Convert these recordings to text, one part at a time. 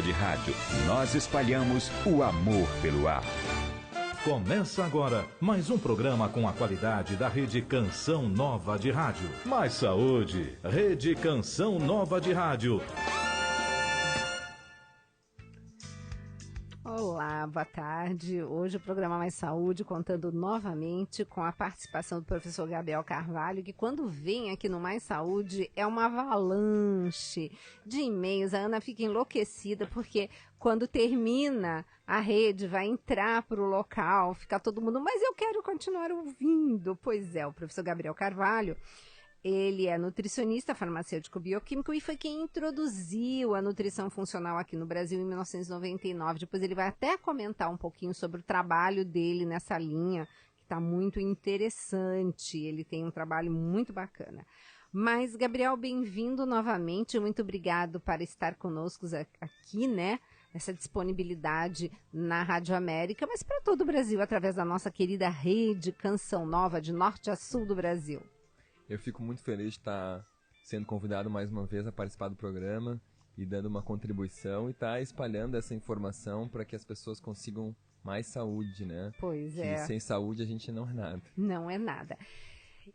De rádio, nós espalhamos o amor pelo ar. Começa agora mais um programa com a qualidade da Rede Canção Nova de Rádio. Mais saúde, Rede Canção Nova de Rádio. Olá, boa tarde. Hoje o programa Mais Saúde contando novamente com a participação do professor Gabriel Carvalho, que quando vem aqui no Mais Saúde é uma avalanche de e-mails. A Ana fica enlouquecida porque quando termina a rede vai entrar para o local, fica todo mundo, mas eu quero continuar ouvindo. Pois é, o professor Gabriel Carvalho, ele é nutricionista, farmacêutico bioquímico e foi quem introduziu a nutrição funcional aqui no Brasil em 1999. Depois ele vai até comentar um pouquinho sobre o trabalho dele nessa linha, que está muito interessante. Ele tem um trabalho muito bacana. Mas, Gabriel, bem-vindo novamente. Muito obrigado por estar conosco aqui, né? Essa disponibilidade na Rádio América, mas para todo o Brasil, através da nossa querida rede Canção Nova, de norte a sul do Brasil. Eu fico muito feliz de estar sendo convidado mais uma vez a participar do programa e dando uma contribuição e estar espalhando essa informação para que as pessoas consigam mais saúde, né? Pois é. E sem saúde a gente não é nada. Não é nada.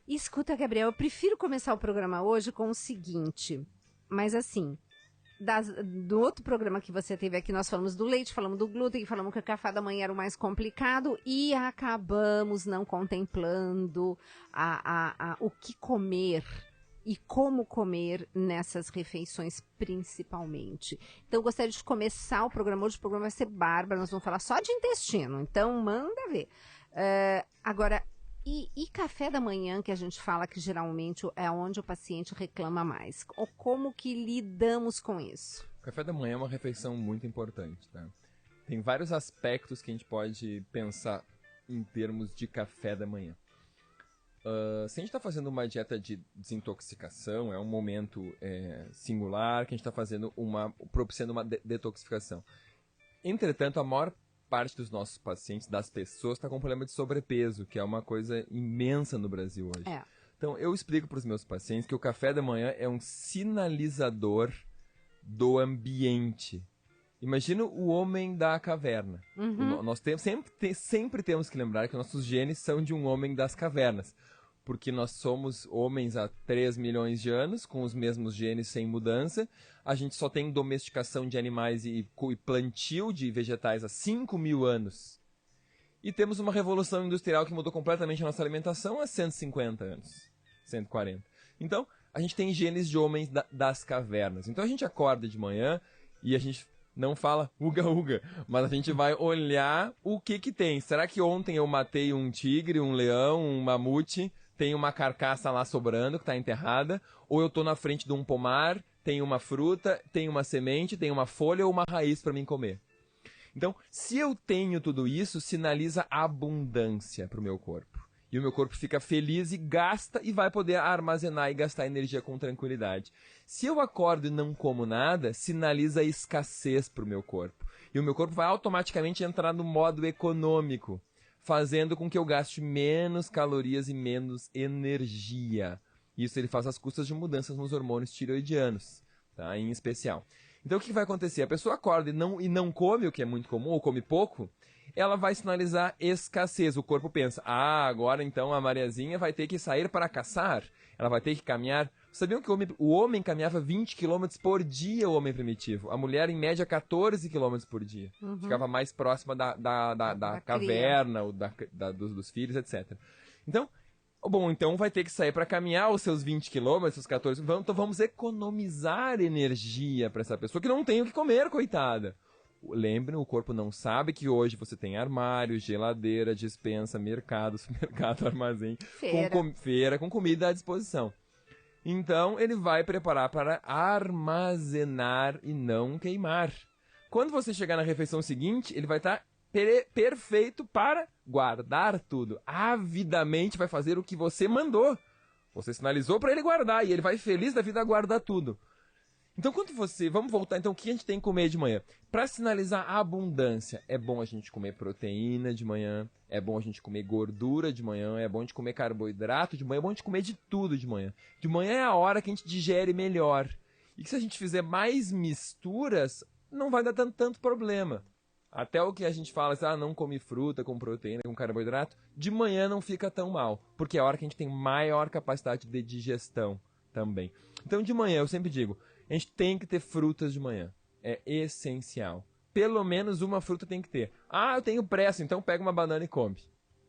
Escuta, Gabriel, eu prefiro começar o programa hoje com o seguinte, mas assim, do outro programa que você teve aqui, nós falamos do leite, falamos do glúten, falamos que o café da manhã era o mais complicado e acabamos não contemplando o que comer e como comer nessas refeições principalmente. Então eu gostaria de começar o programa hoje, o programa vai ser bárbaro, nós vamos falar só de intestino, então manda ver. Agora, e café da manhã, que a gente fala que geralmente é onde o paciente reclama mais? Ou como que lidamos com isso? Café da manhã é uma refeição muito importante, tá? Tem vários aspectos que a gente pode pensar em termos de café da manhã. Se a gente está fazendo uma dieta de desintoxicação, é um momento singular que a gente está fazendo propiciando uma detoxificação. Entretanto, a maior parte dos nossos pacientes, das pessoas, está com problema de sobrepeso, que é uma coisa imensa no Brasil hoje. Então, eu explico para os meus pacientes que o café da manhã é um sinalizador do ambiente. Imagina o homem da caverna. Uhum. Nós sempre temos que lembrar que nossos genes são de um homem das cavernas, porque nós somos homens há 3 milhões de anos, com os mesmos genes sem mudança. A gente só tem domesticação de animais e plantio de vegetais há 5 mil anos. E temos uma revolução industrial que mudou completamente a nossa alimentação há 150 anos, 140. Então, a gente tem genes de homens das cavernas. Então, a gente acorda de manhã e a gente não fala uga-uga, mas a gente vai olhar o que tem. Será que ontem eu matei um tigre, um leão, um mamute, tem uma carcaça lá sobrando que está enterrada, ou eu estou na frente de um pomar, tem uma fruta, tem uma semente, tem uma folha ou uma raiz para mim comer. Então, se eu tenho tudo isso, sinaliza abundância para o meu corpo. E o meu corpo fica feliz e gasta e vai poder armazenar e gastar energia com tranquilidade. Se eu acordo e não como nada, sinaliza escassez para o meu corpo. E o meu corpo vai automaticamente entrar no modo econômico, fazendo com que eu gaste menos calorias e menos energia. Isso ele faz às custas de mudanças nos hormônios tireoidianos, tá? Em especial. Então o que vai acontecer? A pessoa acorda e não come, o que é muito comum, ou come pouco, ela vai sinalizar escassez. O corpo pensa, agora então a Mariazinha vai ter que sair para caçar, ela vai ter que caminhar. Sabiam que o homem caminhava 20 km por dia, o homem primitivo. A mulher, em média, 14 km por dia. Uhum. Ficava mais próxima da caverna, ou dos filhos, etc. Então, então vai ter que sair para caminhar os seus 20 km, os 14 km. Então vamos economizar energia para essa pessoa que não tem o que comer, coitada. Lembrem, o corpo não sabe que hoje você tem armário, geladeira, despensa, mercado, supermercado, armazém, feira com comida à disposição. Então, ele vai preparar para armazenar e não queimar. Quando você chegar na refeição seguinte, ele vai estar perfeito para guardar tudo. Avidamente vai fazer o que você mandou. Você sinalizou para ele guardar e ele vai feliz da vida a guardar tudo. Então, vamos voltar, então, o que a gente tem que comer de manhã? Para sinalizar a abundância, é bom a gente comer proteína de manhã, é bom a gente comer gordura de manhã, é bom a gente comer carboidrato de manhã, é bom a gente comer de tudo de manhã. De manhã é a hora que a gente digere melhor. E que se a gente fizer mais misturas, não vai dar tanto problema. Até o que a gente fala, não come fruta com proteína, com carboidrato, de manhã não fica tão mal, porque é a hora que a gente tem maior capacidade de digestão também. Então, de manhã, eu sempre digo, a gente tem que ter frutas de manhã. É essencial. Pelo menos uma fruta tem que ter. Eu tenho pressa, então pega uma banana e come.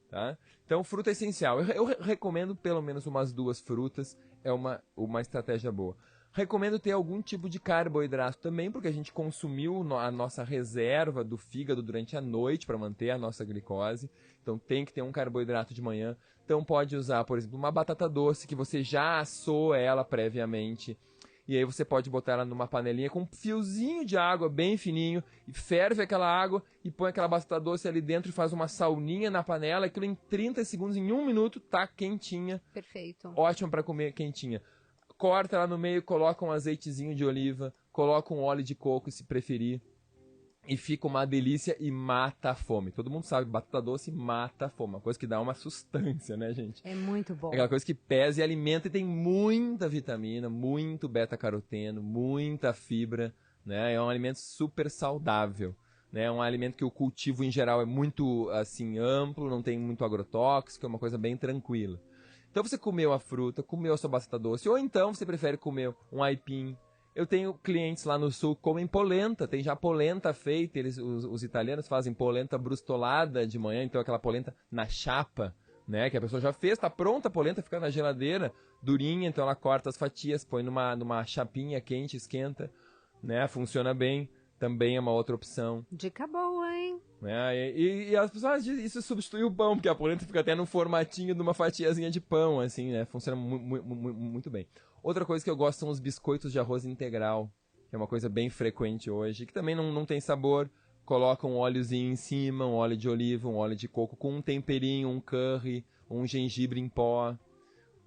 Tá? Então, fruta é essencial. Eu recomendo pelo menos umas 2 frutas, é uma estratégia boa. Recomendo ter algum tipo de carboidrato também, porque a gente consumiu a nossa reserva do fígado durante a noite para manter a nossa glicose. Então tem que ter um carboidrato de manhã. Então pode usar, por exemplo, uma batata doce que você já assou ela previamente. E aí você pode botar ela numa panelinha com um fiozinho de água bem fininho e ferve aquela água e põe aquela batata doce ali dentro e faz uma sauninha na panela. Aquilo em 30 segundos, em 1 minuto, tá quentinha. Perfeito. Ótimo para comer quentinha. Corta ela no meio, coloca um azeitezinho de oliva, coloca um óleo de coco se preferir. E fica uma delícia e mata a fome. Todo mundo sabe, batata doce mata a fome. Uma coisa que dá uma sustância, né, gente? É muito bom. É aquela coisa que pesa e alimenta e tem muita vitamina, muito beta-caroteno, muita fibra, né? É um alimento super saudável, né? É um alimento que o cultivo em geral é muito, assim, amplo, não tem muito agrotóxico, é uma coisa bem tranquila. Então você comeu a fruta, comeu a sua batata doce, ou então você prefere comer um aipim. Eu tenho clientes lá no sul que comem polenta, tem já polenta feita, os italianos fazem polenta brustolada de manhã, então aquela polenta na chapa, né, que a pessoa já fez, tá pronta a polenta, fica na geladeira, durinha, então ela corta as fatias, põe numa chapinha quente, esquenta, né, funciona bem, também é uma outra opção. Dica boa, hein? E as pessoas dizem isso substitui o pão, porque a polenta fica até no formatinho de uma fatiazinha de pão, assim, né, funciona muito bem. Outra coisa que eu gosto são os biscoitos de arroz integral, que é uma coisa bem frequente hoje, que também não tem sabor. Coloca um óleozinho em cima, um óleo de oliva, um óleo de coco, com um temperinho, um curry, um gengibre em pó,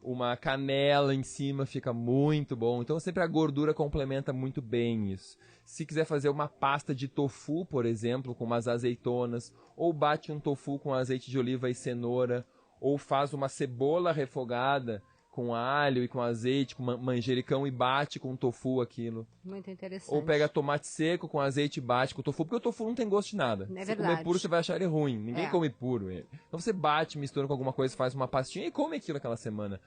uma canela em cima, fica muito bom. Então sempre a gordura complementa muito bem isso. Se quiser fazer uma pasta de tofu, por exemplo, com umas azeitonas, ou bate um tofu com azeite de oliva e cenoura, ou faz uma cebola refogada com alho e com azeite, com manjericão e bate com tofu aquilo. Muito interessante. Ou pega tomate seco com azeite e bate com tofu, porque o tofu não tem gosto de nada. É se verdade. comer puro, você vai achar ele ruim. Ninguém come puro ele. Então você bate, mistura com alguma coisa, faz uma pastinha e come aquilo aquela semana.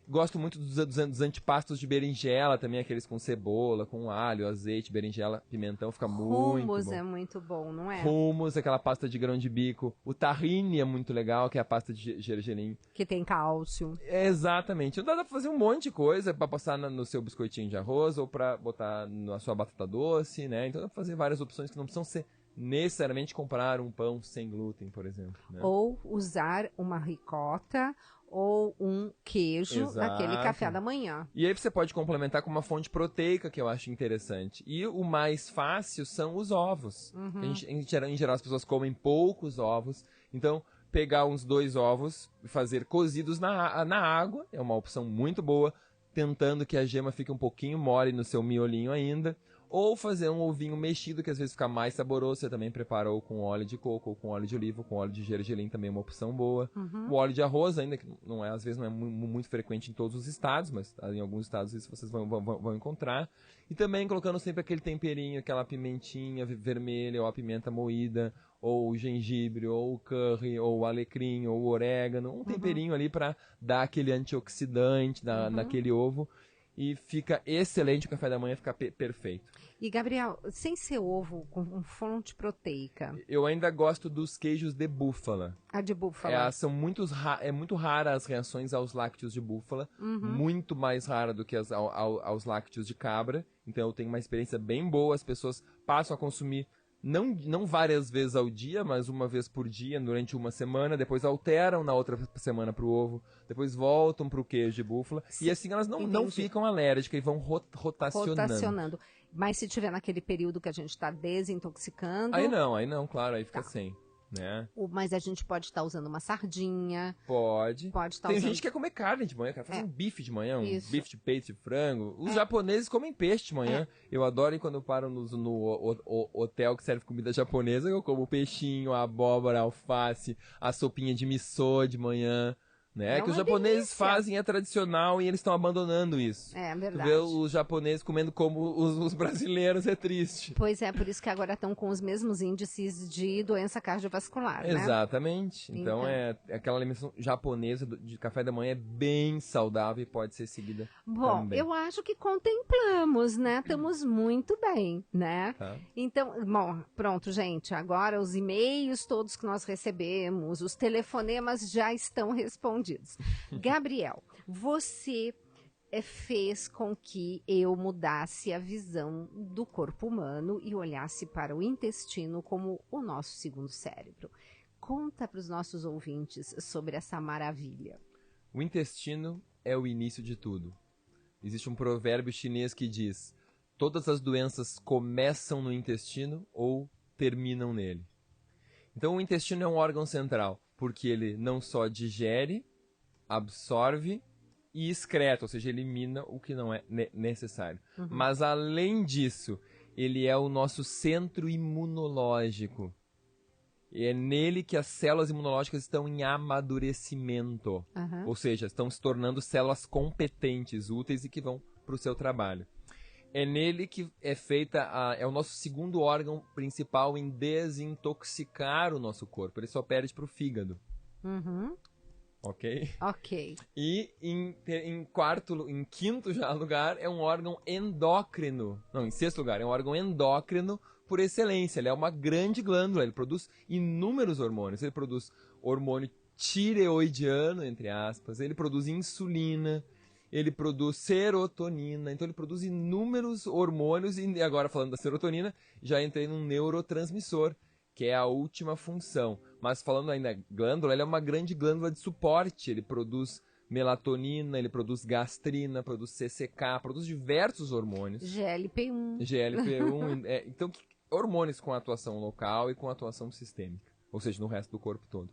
Gosto muito dos antipastos de berinjela também, aqueles com cebola, com alho, azeite, berinjela, pimentão, fica muito bom. Hummus é muito bom, não é? Hummus, aquela pasta de grão de bico. O tahine é muito legal, que é a pasta de gergelim. Que tem cálcio. Exatamente. Então dá pra fazer um monte de coisa pra passar no seu biscoitinho de arroz ou pra botar na sua batata doce, né? Então dá pra fazer várias opções que não precisam ser necessariamente comprar um pão sem glúten, por exemplo. Né? Ou usar uma ricota ou um queijo naquele café da manhã. E aí você pode complementar com uma fonte proteica, que eu acho interessante. E o mais fácil são os ovos. Uhum. Em geral, as pessoas comem poucos ovos. Então, pegar uns 2 ovos e fazer cozidos na água é uma opção muito boa, tentando que a gema fique um pouquinho mole no seu miolinho ainda. Ou fazer um ovinho mexido, que às vezes fica mais saboroso. Você também prepara ou com óleo de coco, ou com óleo de oliva, ou com óleo de gergelim, também é uma opção boa. Uhum. O óleo de arroz ainda, que não é, às vezes não é muito frequente em todos os estados, mas em alguns estados isso vocês vão encontrar. E também colocando sempre aquele temperinho, aquela pimentinha vermelha, ou a pimenta moída, ou o gengibre, ou o curry, ou o alecrim, ou o orégano. Um temperinho ali para dar aquele antioxidante naquele ovo. E fica excelente, o café da manhã fica perfeito. E, Gabriel, sem ser ovo, com fonte proteica? Eu ainda gosto dos queijos de búfala. A de búfala? São é muito rara as reações aos lácteos de búfala. Muito mais rara do que aos lácteos de cabra. Então eu tenho uma experiência bem boa. As pessoas passam a consumir não várias vezes ao dia, mas uma vez por dia durante uma semana, depois alteram na outra semana para o ovo, depois voltam para o queijo de búfala, e assim elas não ficam alérgicas e vão rotacionando. Mas se tiver naquele período que a gente está desintoxicando... Aí não, claro, aí fica sem. Né? Mas a gente pode estar usando uma sardinha. Pode. Tem gente que quer comer carne de manhã, quer fazer um bife de manhã, Isso. Bife de peito de frango. Os japoneses comem peixe de manhã. Eu adoro quando eu paro no hotel que serve comida japonesa, eu como peixinho, a abóbora, a alface, a sopinha de miso de manhã. né? É Que os uma japoneses delícia. fazem, é tradicional e eles estão abandonando isso. É Tu verdade. vê os japoneses comendo como os brasileiros, é triste. Pois é, por isso que agora estão com os mesmos índices de doença cardiovascular, né? Exatamente. Então, Então. é aquela alimentação japonesa de café da manhã é bem saudável e pode ser seguida Bom, também. eu acho que contemplamos, né? Estamos muito bem, né? Tá? Então, bom, pronto, gente. Agora os e-mails todos que nós recebemos, os telefonemas já estão respondidos. Gabriel, você fez com que eu mudasse a visão do corpo humano e olhasse para o intestino como o nosso segundo cérebro. Conta para os nossos ouvintes sobre essa maravilha. O intestino é o início de tudo. Existe um provérbio chinês que diz: todas as doenças começam no intestino ou terminam nele. Então o intestino é um órgão central, porque ele não só digere, absorve e excreta, ou seja, elimina o que não é necessário. Mas além disso, ele é o nosso centro imunológico. E é nele que as células imunológicas estão em amadurecimento. Ou seja, estão se tornando células competentes, úteis e que vão para o seu trabalho. É nele que é feita, é o nosso segundo órgão principal em desintoxicar o nosso corpo. Ele só perde para o fígado. Ok? Ok. E em quinto já lugar, é um órgão endócrino. Não, em sexto lugar, é um órgão endócrino por excelência. Ele é uma grande glândula, ele produz inúmeros hormônios. Ele produz hormônio tireoidiano, entre aspas, ele produz insulina, ele produz serotonina, então ele produz inúmeros hormônios. E agora, falando da serotonina, já entrei num neurotransmissor, que é a última função. Mas falando ainda da glândula, ela é uma grande glândula de suporte. Ele produz melatonina, ele produz gastrina, produz CCK, produz diversos hormônios. GLP-1. GLP-1, então hormônios com atuação local e com atuação sistêmica, ou seja, no resto do corpo todo.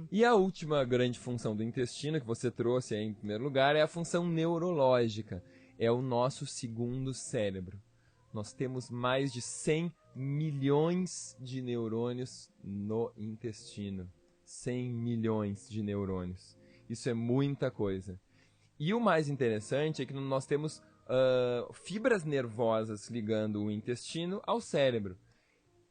E a última grande função do intestino, que você trouxe aí em primeiro lugar, é a função neurológica. É o nosso segundo cérebro. Nós temos mais de 100 milhões de neurônios no intestino. 100 milhões de neurônios. Isso é muita coisa. E o mais interessante é que nós temos fibras nervosas ligando o intestino ao cérebro.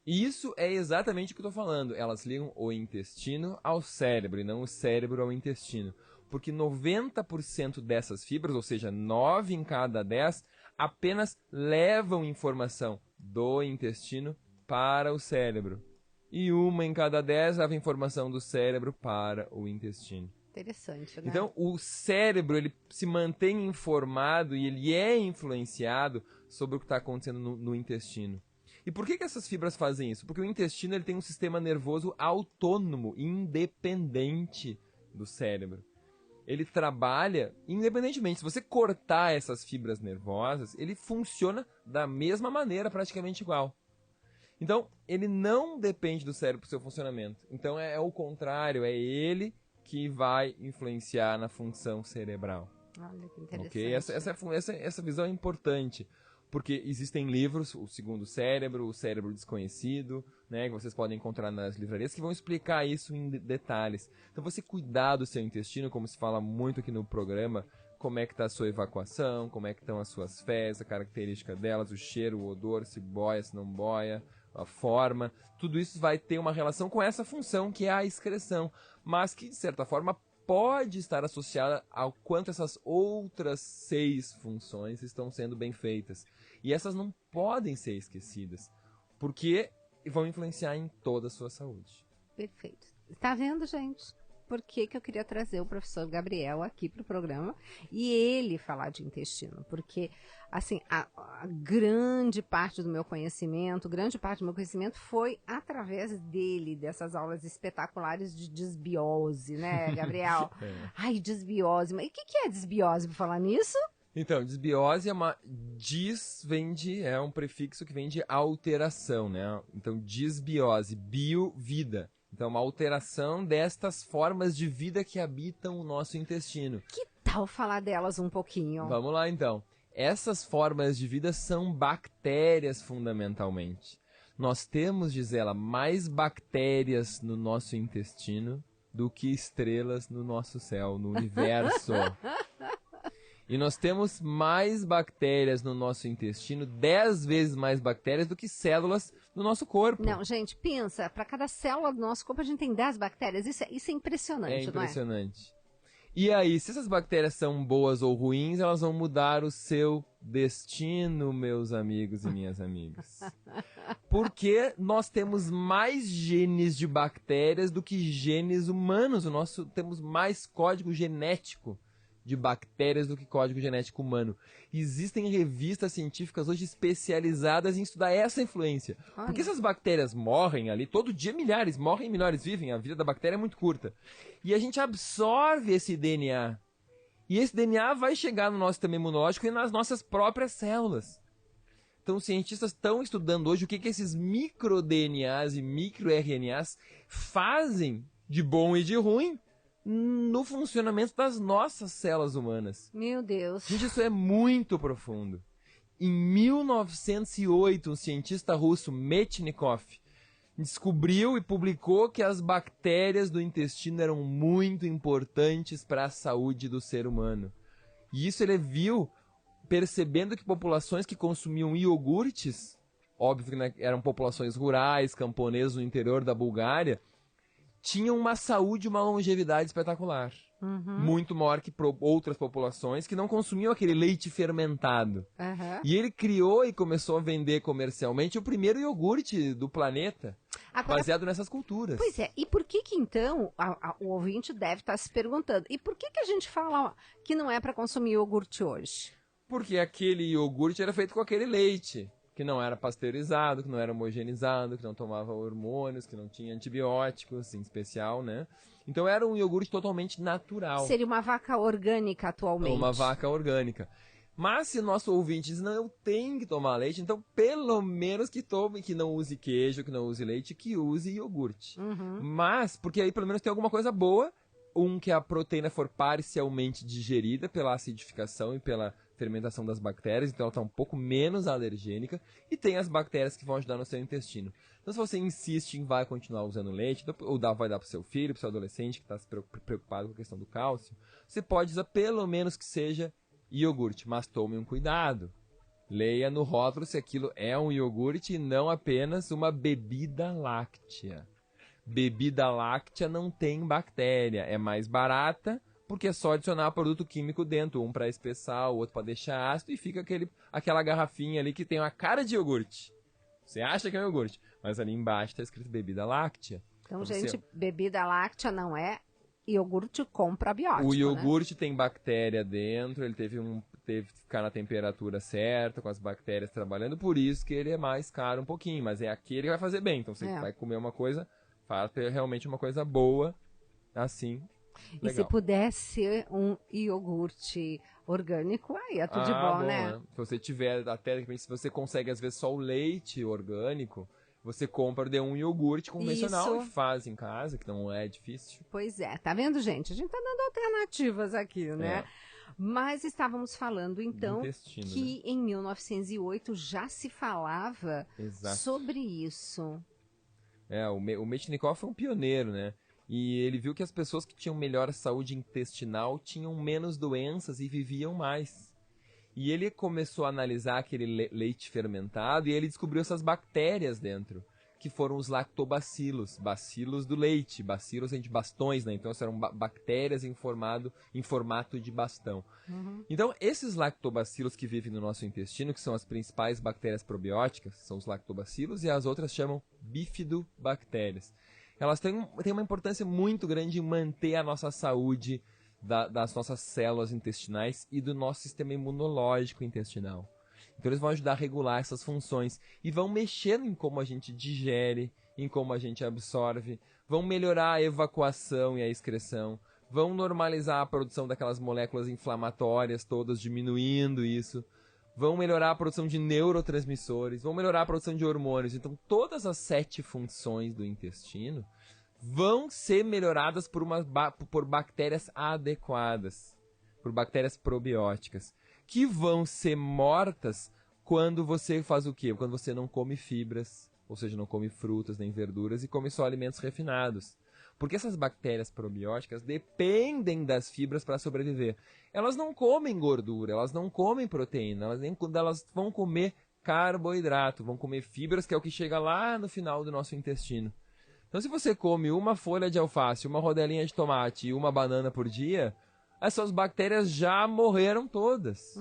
E isso é exatamente o que eu estou falando. Elas ligam o intestino ao cérebro e não o cérebro ao intestino. Porque 90% dessas fibras, ou seja, 9 em cada 10, apenas levam informação do intestino para o cérebro. E 1 em cada 10 leva informação do cérebro para o intestino. Interessante, né? Então, o cérebro ele se mantém informado e ele é influenciado sobre o que está acontecendo no intestino. E por que essas fibras fazem isso? Porque o intestino ele tem um sistema nervoso autônomo, independente do cérebro. Ele trabalha independentemente. Se você cortar essas fibras nervosas, ele funciona da mesma maneira, praticamente igual. Então, ele não depende do cérebro para o seu funcionamento. Então, é o contrário, é ele que vai influenciar na função cerebral. Olha que interessante. Okay? Essa visão é importante, porque existem livros, o Segundo Cérebro, o Cérebro Desconhecido, né, que vocês podem encontrar nas livrarias, que vão explicar isso em detalhes. Então você cuidar do seu intestino, como se fala muito aqui no programa, como é que está a sua evacuação, como é que estão as suas fezes, a característica delas, o cheiro, o odor, se boia, se não boia, a forma, tudo isso vai ter uma relação com essa função que é a excreção, mas que de certa forma pode estar associada ao quanto essas outras 6 funções estão sendo bem feitas. E essas não podem ser esquecidas, porque vão influenciar em toda a sua saúde. Perfeito. Tá vendo, gente? Por que eu queria trazer o professor Gabriel aqui para o programa e ele falar de intestino? Porque, assim, a grande parte do meu conhecimento foi através dele, dessas aulas espetaculares de desbiose, né, Gabriel? Ai, desbiose. Mas o que é desbiose, por falar nisso? Então, desbiose é uma... é um prefixo que vem de alteração, né? Então, desbiose, bio, vida. Então, uma alteração destas formas de vida que habitam o nosso intestino. Que tal falar delas um pouquinho? Vamos lá, então. Essas formas de vida são bactérias, fundamentalmente. Nós temos, Gisela, mais bactérias no nosso intestino do que estrelas no nosso céu, no universo. E nós temos mais bactérias no nosso intestino, 10 vezes mais bactérias do que células no nosso corpo. Não, gente, pensa, para cada célula do nosso corpo a gente tem 10 bactérias. Isso é impressionante, É impressionante. não é? E aí, se essas bactérias são boas ou ruins, elas vão mudar o seu destino, meus amigos e minhas amigas. Porque nós temos mais genes de bactérias do que genes humanos. Temos mais código genético de bactérias do que código genético humano. Existem revistas científicas hoje especializadas em estudar essa influência. Olha. Porque essas bactérias morrem ali, todo dia milhares, morrem e milhares vivem, a vida da bactéria é muito curta. E a gente absorve esse DNA. E esse DNA vai chegar no nosso sistema imunológico e nas nossas próprias células. Então os cientistas estão estudando hoje o que esses micro-DNAs e micro-RNAs fazem de bom e de ruim no funcionamento das nossas células humanas. Meu Deus. Gente, isso é muito profundo. Em 1908, um cientista russo, Metchnikov, descobriu e publicou que as bactérias do intestino eram muito importantes para a saúde do ser humano. E isso ele viu percebendo que populações que consumiam iogurtes, óbvio que, né, eram populações rurais, camponesas no interior da Bulgária, tinham uma saúde e uma longevidade espetacular. Muito maior que outras populações que não consumiam aquele leite fermentado. E ele criou e começou a vender comercialmente o primeiro iogurte do planeta, Agora, baseado nessas culturas. pois é, e por que então, o ouvinte deve estar se perguntando, e por que a gente fala que não é para consumir iogurte hoje? Porque aquele iogurte era feito com aquele leite, que não era pasteurizado, que não era homogeneizado, que não tomava hormônios, que não tinha antibióticos, em especial, né? Então era um iogurte totalmente natural. Seria uma vaca orgânica atualmente. Uma vaca orgânica. Mas se nosso ouvinte diz, não, eu tenho que tomar leite, então pelo menos que tome, que não use queijo, que não use leite, que use iogurte. Mas, porque aí pelo menos tem alguma coisa boa, que a proteína for parcialmente digerida pela acidificação e pela fermentação das bactérias, então ela está um pouco menos alergênica, e tem as bactérias que vão ajudar no seu intestino. Então se você insiste em vai continuar usando leite, ou vai dar para o seu filho, para o seu adolescente que está se preocupado com a questão do cálcio, você pode usar pelo menos que seja iogurte, mas tome um cuidado. Leia no rótulo se aquilo é um iogurte e não apenas uma bebida láctea. Bebida láctea não tem bactéria, é mais barata, porque é só adicionar produto químico dentro, um para espessar, o outro para deixar ácido, e fica aquela garrafinha ali que tem uma cara de iogurte. Você acha que é um iogurte, mas ali embaixo está escrito bebida láctea. Então, gente, bebida láctea não é iogurte com probiótico, o iogurte tem bactéria dentro, ele teve que ficar na temperatura certa, com as bactérias trabalhando, por isso que ele é mais caro um pouquinho, mas é aquele que vai fazer bem. Então você vai comer uma coisa, faz realmente uma coisa boa, assim. E se pudesse ser um iogurte orgânico, aí é tudo de bom, né? Se você tiver, até se você consegue às vezes só o leite orgânico, você compra de um iogurte convencional e faz em casa, que não é difícil. Pois é, tá vendo, gente? A gente tá dando alternativas aqui, né? Mas estávamos falando, então, que em 1908 já se falava sobre isso. O Metchnikov foi um pioneiro, né? E ele viu que as pessoas que tinham melhor saúde intestinal tinham menos doenças e viviam mais. E ele começou a analisar aquele leite fermentado e ele descobriu essas bactérias dentro, que foram os lactobacilos, bacilos do leite, bacilos de bastões, né? Então eram bactérias em formato de bastão. Então esses lactobacilos que vivem no nosso intestino, que são as principais bactérias probióticas, são os lactobacilos, e as outras chamam bifidobactérias. Elas têm uma importância muito grande em manter a nossa saúde das nossas células intestinais e do nosso sistema imunológico intestinal. Então eles vão ajudar a regular essas funções e vão mexer em como a gente digere, em como a gente absorve, vão melhorar a evacuação e a excreção, vão normalizar a produção daquelas moléculas inflamatórias todas, diminuindo isso, vão melhorar a produção de neurotransmissores, vão melhorar a produção de hormônios. Então todas as 7 funções do intestino vão ser melhoradas por bactérias adequadas, por bactérias probióticas, que vão ser mortas quando você faz o quê? Quando você não come fibras, ou seja, não come frutas nem verduras e come só alimentos refinados. Porque essas bactérias probióticas dependem das fibras para sobreviver. Elas não comem gordura, elas não comem proteína, elas vão comer carboidrato, vão comer fibras, que é o que chega lá no final do nosso intestino. Então, se você come uma folha de alface, uma rodelinha de tomate e uma banana por dia, essas bactérias já morreram todas.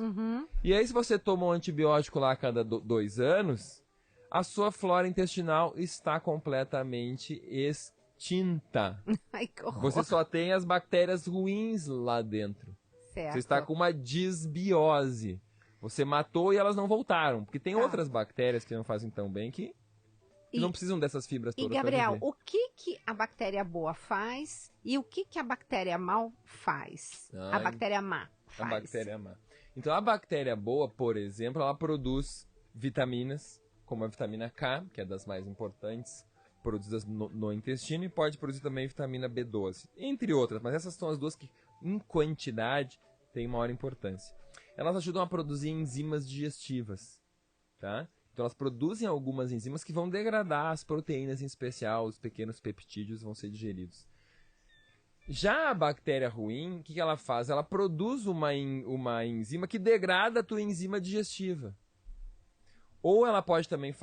E aí, se você toma um antibiótico lá a cada 2 anos, a sua flora intestinal está completamente extinta. Ai, que horror. Você só tem as bactérias ruins lá dentro. Certo. Você está com uma disbiose. Você matou e elas não voltaram. Porque tem outras bactérias que não fazem tão bem que não precisam dessas fibras todas. E, Gabriel, o que a bactéria boa faz e o que a bactéria mal faz? A bactéria má faz. A bactéria má. Então, a bactéria boa, por exemplo, ela produz vitaminas, como a vitamina K, que é das mais importantes, produzidas no intestino, e pode produzir também vitamina B12, entre outras. Mas essas são as duas que, em quantidade, têm maior importância. Elas ajudam a produzir enzimas digestivas, tá? Então elas produzem algumas enzimas que vão degradar as proteínas, em especial os pequenos peptídeos vão ser digeridos. Já a bactéria ruim, o que ela faz? Ela produz uma enzima que degrada a tua enzima digestiva. Ou ela pode também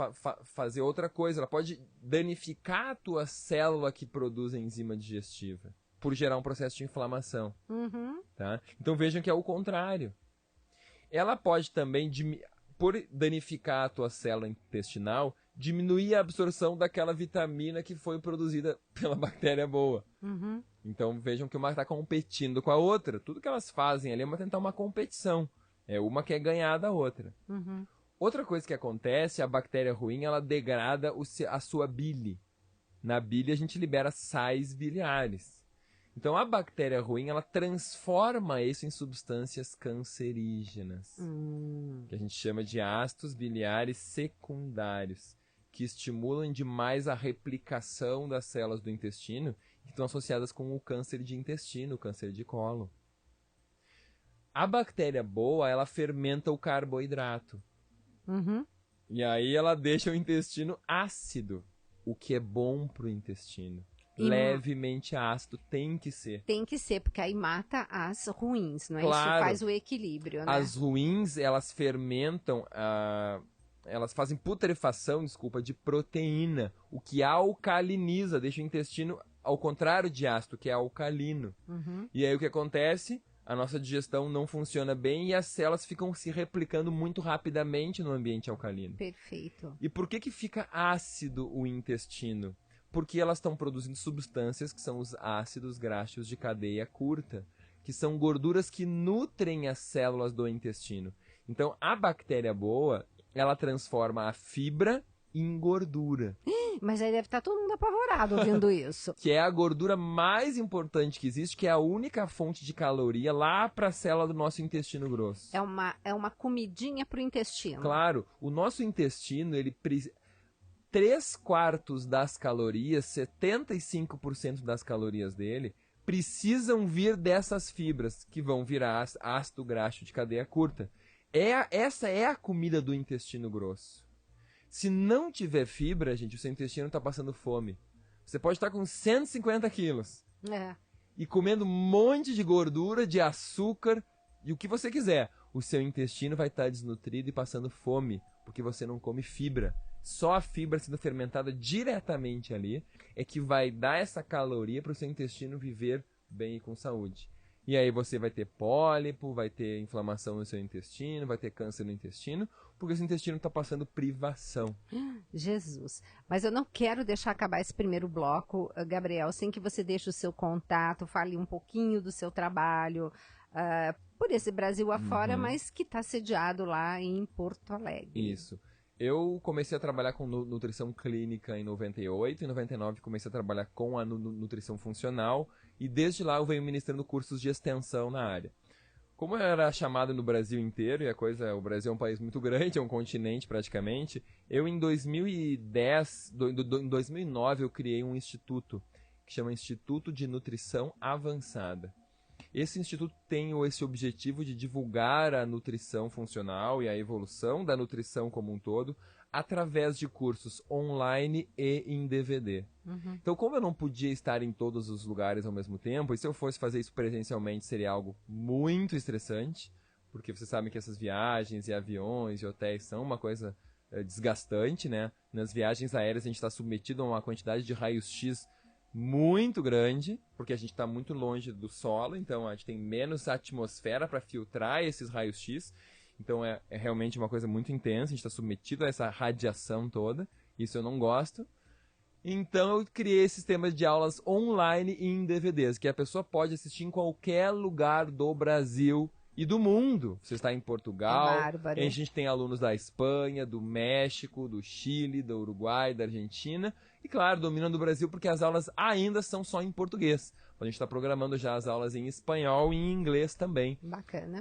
fazer outra coisa, ela pode danificar a tua célula que produz a enzima digestiva, por gerar um processo de inflamação. Tá? Então vejam que é o contrário. Ela pode também, por danificar a tua célula intestinal, diminuir a absorção daquela vitamina que foi produzida pela bactéria boa. Então vejam que uma está competindo com a outra. Tudo que elas fazem ali é tentar uma competição. É uma que é ganhar da outra. Outra coisa que acontece, a bactéria ruim, ela degrada a sua bile. Na bile a gente libera sais biliares. Então, a bactéria ruim, ela transforma isso em substâncias cancerígenas, que a gente chama de ácidos biliares secundários, que estimulam demais a replicação das células do intestino, que estão associadas com o câncer de intestino, o câncer de cólon. A bactéria boa, ela fermenta o carboidrato. E aí ela deixa o intestino ácido, o que é bom para o intestino. Levemente ácido, tem que ser. Tem que ser, porque aí mata as ruins, não é? Claro. Isso faz o equilíbrio, né? As ruins, elas fermentam, elas fazem putrefação, de proteína, o que alcaliniza, deixa o intestino ao contrário de ácido, que é alcalino. E aí o que acontece? A nossa digestão não funciona bem e as células ficam se replicando muito rapidamente no ambiente alcalino. Perfeito. E por que fica ácido o intestino? Porque elas estão produzindo substâncias que são os ácidos graxos de cadeia curta, que são gorduras que nutrem as células do intestino. Então, a bactéria boa, ela transforma a fibra em gordura. Mas aí deve estar todo mundo apavorado ouvindo isso. Que é a gordura mais importante que existe, que é a única fonte de caloria lá para a célula do nosso intestino grosso. É uma comidinha para o intestino. Claro, o nosso intestino, ele 3/4 das calorias, 75% das calorias dele, precisam vir dessas fibras, que vão virar ácido graxo de cadeia curta. Essa é a comida do intestino grosso. Se não tiver fibra, gente, o seu intestino está passando fome. Você pode estar com 150 quilos. E comendo um monte de gordura, de açúcar, e o que você quiser. O seu intestino vai estar desnutrido e passando fome, porque você não come fibra. Só a fibra sendo fermentada diretamente ali é que vai dar essa caloria para o seu intestino viver bem e com saúde. E aí você vai ter pólipo, vai ter inflamação no seu intestino, vai ter câncer no intestino, porque o seu intestino está passando privação. Jesus. Mas eu não quero deixar acabar esse primeiro bloco, Gabriel, sem que você deixe o seu contato, fale um pouquinho do seu trabalho, por esse Brasil afora, mas que está sediado lá em Porto Alegre. Isso. Eu comecei a trabalhar com nutrição clínica em 98, em 99 comecei a trabalhar com a nutrição funcional e desde lá eu venho ministrando cursos de extensão na área. Como eu era chamado no Brasil inteiro, e o Brasil é um país muito grande, é um continente praticamente, eu em 2009 eu criei um instituto que chama Instituto de Nutrição Avançada. Esse instituto tem esse objetivo de divulgar a nutrição funcional e a evolução da nutrição como um todo através de cursos online e em DVD. Então, como eu não podia estar em todos os lugares ao mesmo tempo, e se eu fosse fazer isso presencialmente seria algo muito estressante, porque vocês sabem que essas viagens e aviões e hotéis são uma coisa desgastante, né? Nas viagens aéreas a gente está submetido a uma quantidade de raios-x muito grande, porque a gente está muito longe do solo, então a gente tem menos atmosfera para filtrar esses raios-x, então é realmente uma coisa muito intensa, a gente está submetido a essa radiação toda, isso eu não gosto. Então eu criei esse sistema de aulas online e em DVDs, que a pessoa pode assistir em qualquer lugar do Brasil e do mundo. Você está em Portugal, a gente tem alunos da Espanha, do México, do Chile, do Uruguai, da Argentina, e claro, dominando o Brasil, porque as aulas ainda são só em português. A gente está programando já as aulas em espanhol e em inglês também. Bacana.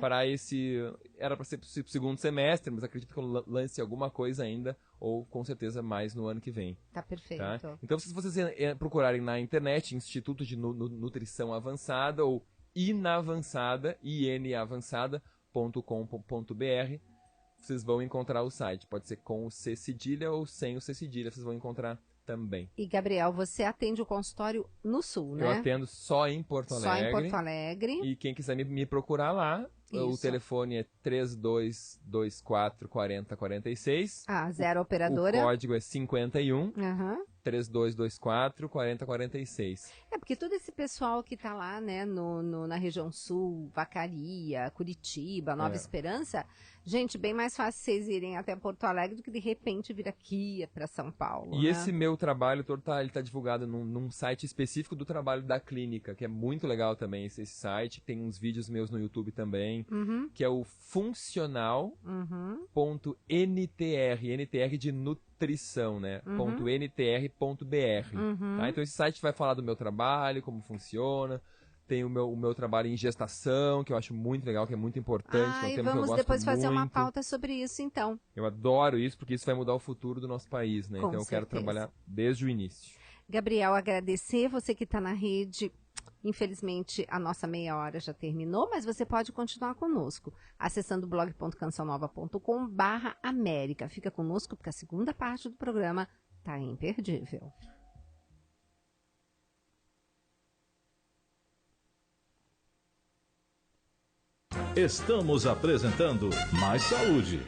Era para ser pro segundo semestre, mas acredito que eu lance alguma coisa ainda, ou com certeza mais no ano que vem. Tá perfeito. Tá? Então, se vocês procurarem na internet, Instituto de Nutrição Avançada, ou inavançada, inavançada.com.br, vocês vão encontrar o site. Pode ser com o C cedilha ou sem o C cedilha, vocês vão encontrar também. E, Gabriel, você atende o consultório no Sul, né? Eu atendo só em Porto Alegre. Só em Porto Alegre. E quem quiser me procurar lá, o telefone é 3224 4046. Ah, 0 operadora. O código é 51. 3224 4046. Porque todo esse pessoal que tá lá, né, na região sul, Vacaria, Curitiba, Nova Esperança, gente, bem mais fácil vocês irem até Porto Alegre do que de repente vir aqui para São Paulo. E esse meu trabalho todo ele tá divulgado num site específico do trabalho da clínica, que é muito legal também esse site. Tem uns vídeos meus no YouTube também, que é o funcional.ntr, NTR de nutrição, né? .ntr.br. Tá? Então esse site vai falar do meu trabalho, como funciona. Tem o meu trabalho em gestação, que eu acho muito legal, que é muito importante. E vamos depois fazer uma pauta sobre isso, então. Eu adoro isso, porque isso vai mudar o futuro do nosso país, né? Então eu quero trabalhar desde o início. Gabriel, agradecer você que está na rede. Infelizmente, a nossa meia hora já terminou, mas você pode continuar conosco, acessando blog.cançãonova.com/América. Fica conosco, porque a segunda parte do programa tá imperdível. Estamos apresentando Mais Saúde.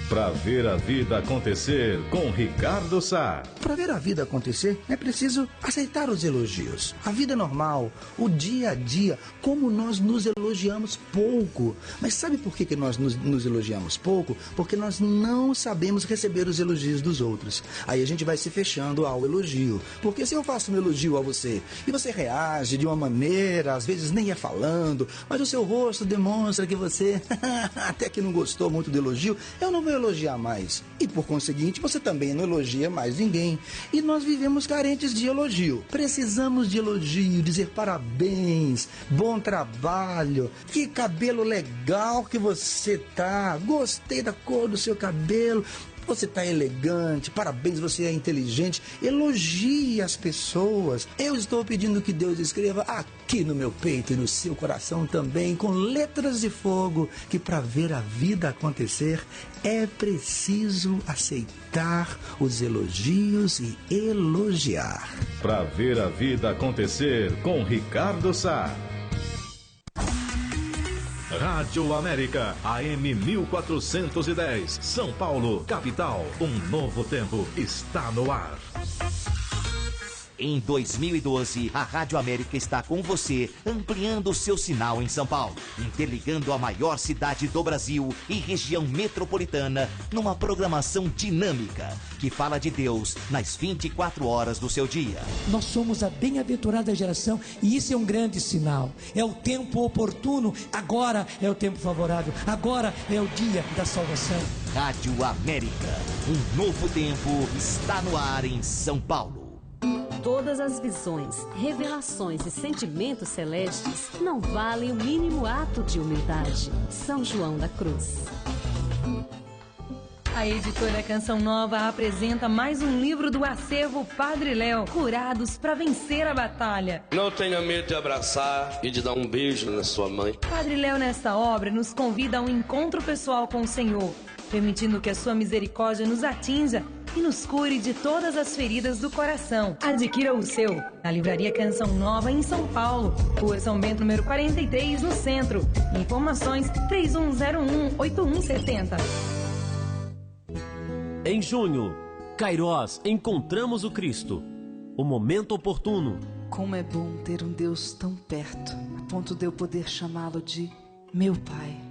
Para ver a vida acontecer com Ricardo Sá. Para ver a vida acontecer, é preciso aceitar os elogios. A vida normal, o dia a dia, como nós nos elogiamos pouco. Mas sabe por que nós nos elogiamos pouco? Porque nós não sabemos receber os elogios dos outros. Aí a gente vai se fechando ao elogio. Porque se eu faço um elogio a você e você reage de uma maneira, às vezes nem é falando, mas o seu rosto demonstra que você até que não gostou muito do elogio, eu não vou elogiar mais. E por conseguinte, você também não elogia mais ninguém. E nós vivemos carentes de elogio. Precisamos de elogio, dizer parabéns, bom trabalho, que cabelo legal que você tá, gostei da cor do seu cabelo, você está elegante, parabéns, você é inteligente. Elogie as pessoas. Eu estou pedindo que Deus escreva aqui no meu peito e no seu coração também, com letras de fogo, que para ver a vida acontecer é preciso aceitar os elogios e elogiar. Para ver a vida acontecer com Ricardo Sá. Rádio América, AM 1410, São Paulo, capital. Um novo tempo está no ar. Em 2012, a Rádio América está com você, ampliando o seu sinal em São Paulo, interligando a maior cidade do Brasil e região metropolitana numa programação dinâmica que fala de Deus nas 24 horas do seu dia. Nós somos a bem-aventurada geração e isso é um grande sinal. É o tempo oportuno, agora é o tempo favorável, agora é o dia da salvação. Rádio América, um novo tempo está no ar em São Paulo. Todas as visões, revelações e sentimentos celestes não valem o mínimo ato de humildade. São João da Cruz. A editora Canção Nova apresenta mais um livro do acervo Padre Léo, Curados para Vencer a Batalha. Não tenha medo de abraçar e de dar um beijo na sua mãe. Padre Léo, nesta obra, nos convida a um encontro pessoal com o Senhor. permitindo que a sua misericórdia nos atinja e nos cure de todas as feridas do coração. Adquira o seu na Livraria Canção Nova em São Paulo, Rua São Bento, número 43, no centro. Informações 3101-8170. Em junho, Kairós, encontramos o Cristo. O momento oportuno. Como é bom ter um Deus tão perto, a ponto de eu poder chamá-lo de meu Pai.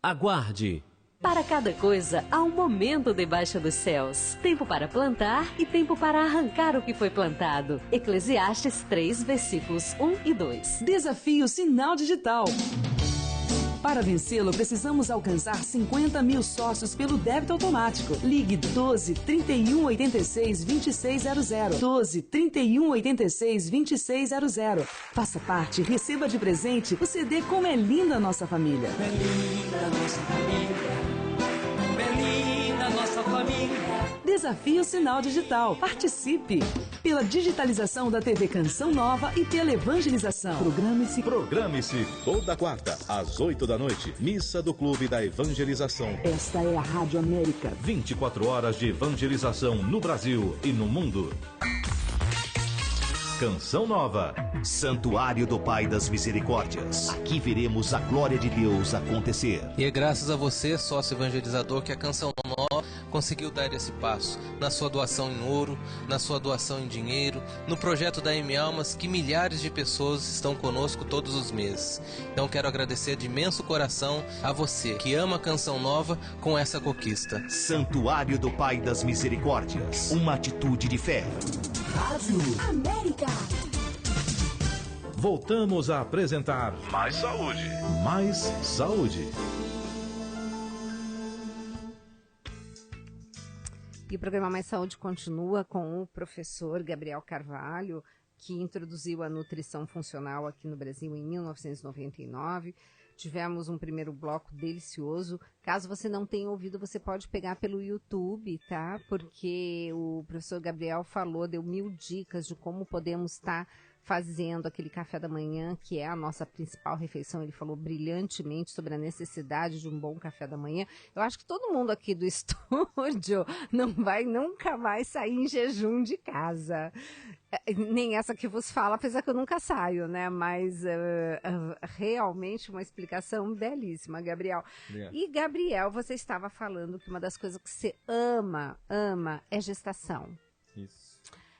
Aguarde. Para cada coisa, há um momento debaixo dos céus. Tempo para plantar e tempo para arrancar o que foi plantado. Eclesiastes 3, versículos 1 e 2. Desafio Sinal Digital. Para vencê-lo, precisamos alcançar 50 mil sócios pelo débito automático. Ligue 12 31 86 2600. 12 31 86 2600. Faça parte e receba de presente o CD Como é Linda a Nossa Família. Como é linda a nossa família. Como é linda a nossa família. Desafio Sinal Digital. Participe! Pela digitalização da TV Canção Nova e pela evangelização. Programe-se toda quarta, às 8 da noite. Missa do Clube da Evangelização. Esta é a Rádio América. 24 horas de evangelização no Brasil e no mundo. Canção Nova. Santuário do Pai das Misericórdias. Aqui veremos a glória de Deus acontecer. E é graças a você, sócio evangelizador, que a Canção Nova conseguiu dar esse passo. Na sua doação em ouro, na sua doação em dinheiro, no projeto da M Almas, que milhares de pessoas estão conosco todos os meses. Então quero agradecer de imenso coração a você, que ama a Canção Nova com essa conquista. Santuário do Pai das Misericórdias. Uma atitude de fé. Rádio América. Voltamos a apresentar Mais Saúde. Mais Saúde. E o programa Mais Saúde continua com o professor Gabriel Carvalho, que introduziu a nutrição funcional aqui no Brasil em 1999. Tivemos um primeiro bloco delicioso. Caso você não tenha ouvido, você pode pegar pelo YouTube, tá? Porque o professor Gabriel falou, deu 1000 dicas de como podemos estar fazendo aquele café da manhã, que é a nossa principal refeição. Ele falou brilhantemente sobre a necessidade de um bom café da manhã. Eu acho que todo mundo aqui do estúdio não vai nunca mais sair em jejum de casa. Nem essa que vos fala, apesar que eu nunca saio, né? Mas realmente uma explicação belíssima, Gabriel. Yeah. E, Gabriel, você estava falando que uma das coisas que você ama é gestação. Isso.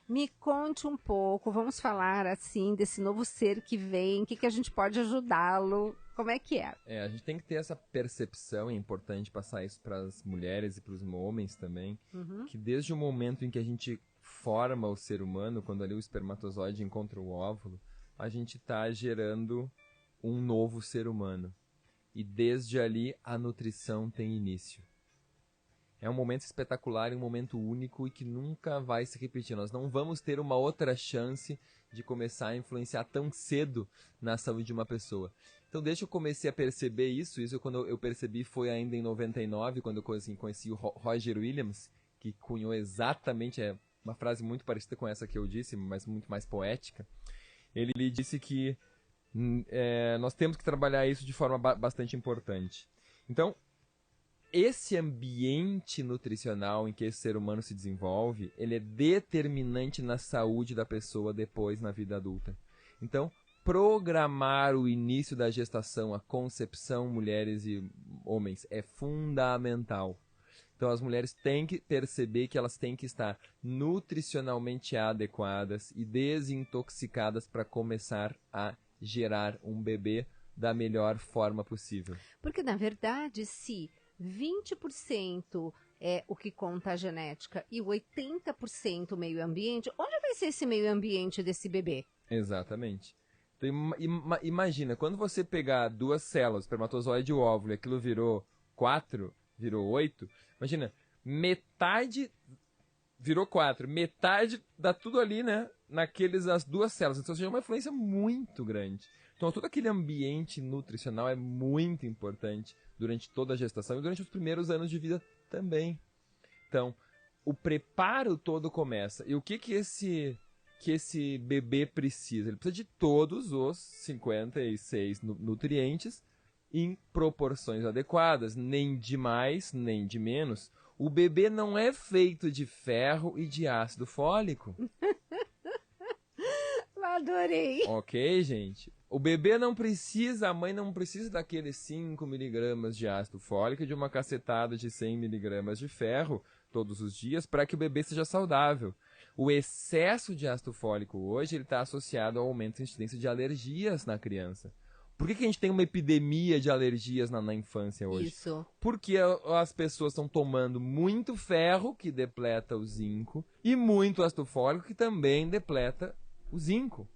Me conte um pouco, vamos falar assim desse novo ser que vem, o que a gente pode ajudá-lo, como é que é? A gente tem que ter essa percepção, é importante passar isso para as mulheres e para os homens também, que desde o momento em que a gente forma o ser humano, quando ali o espermatozoide encontra o óvulo, a gente está gerando um novo ser humano. E desde ali a nutrição tem início. É um momento espetacular, um momento único e que nunca vai se repetir. Nós não vamos ter uma outra chance de começar a influenciar tão cedo na saúde de uma pessoa. Então, desde que eu comecei a perceber isso quando eu percebi foi ainda em 99, quando eu conheci o Roger Williams, que cunhou exatamente, uma frase muito parecida com essa que eu disse, mas muito mais poética. Ele disse que nós temos que trabalhar isso de forma bastante importante. Então, esse ambiente nutricional em que esse ser humano se desenvolve, ele é determinante na saúde da pessoa depois na vida adulta. Então, programar o início da gestação, a concepção, mulheres e homens, é fundamental. Então, as mulheres têm que perceber que elas têm que estar nutricionalmente adequadas e desintoxicadas para começar a gerar um bebê da melhor forma possível. Porque, na verdade, se 20% é o que conta a genética e o 80% o meio ambiente, onde vai ser esse meio ambiente desse bebê? Exatamente. Então, imagina, quando você pegar duas células, espermatozoide e óvulo, e aquilo virou 4, virou 8, imagina, metade virou 4, metade dá tudo ali, né, as duas células. Então, ou seja, é uma influência muito grande. Então, todo aquele ambiente nutricional é muito importante durante toda a gestação e durante os primeiros anos de vida também. Então, o preparo todo começa. E o que esse bebê precisa? Ele precisa de todos os 56 nutrientes em proporções adequadas, nem de mais, nem de menos. O bebê não é feito de ferro e de ácido fólico. Adorei. Ok, gente? O bebê não precisa, a mãe não precisa daqueles 5 miligramas de ácido fólico e de uma cacetada de 100 miligramas de ferro todos os dias para que o bebê seja saudável. O excesso de ácido fólico hoje está associado ao aumento da incidência de alergias na criança. Por que a gente tem uma epidemia de alergias na infância hoje? Isso. Porque as pessoas estão tomando muito ferro, que depleta o zinco, e muito ácido fólico, que também depleta o zinco.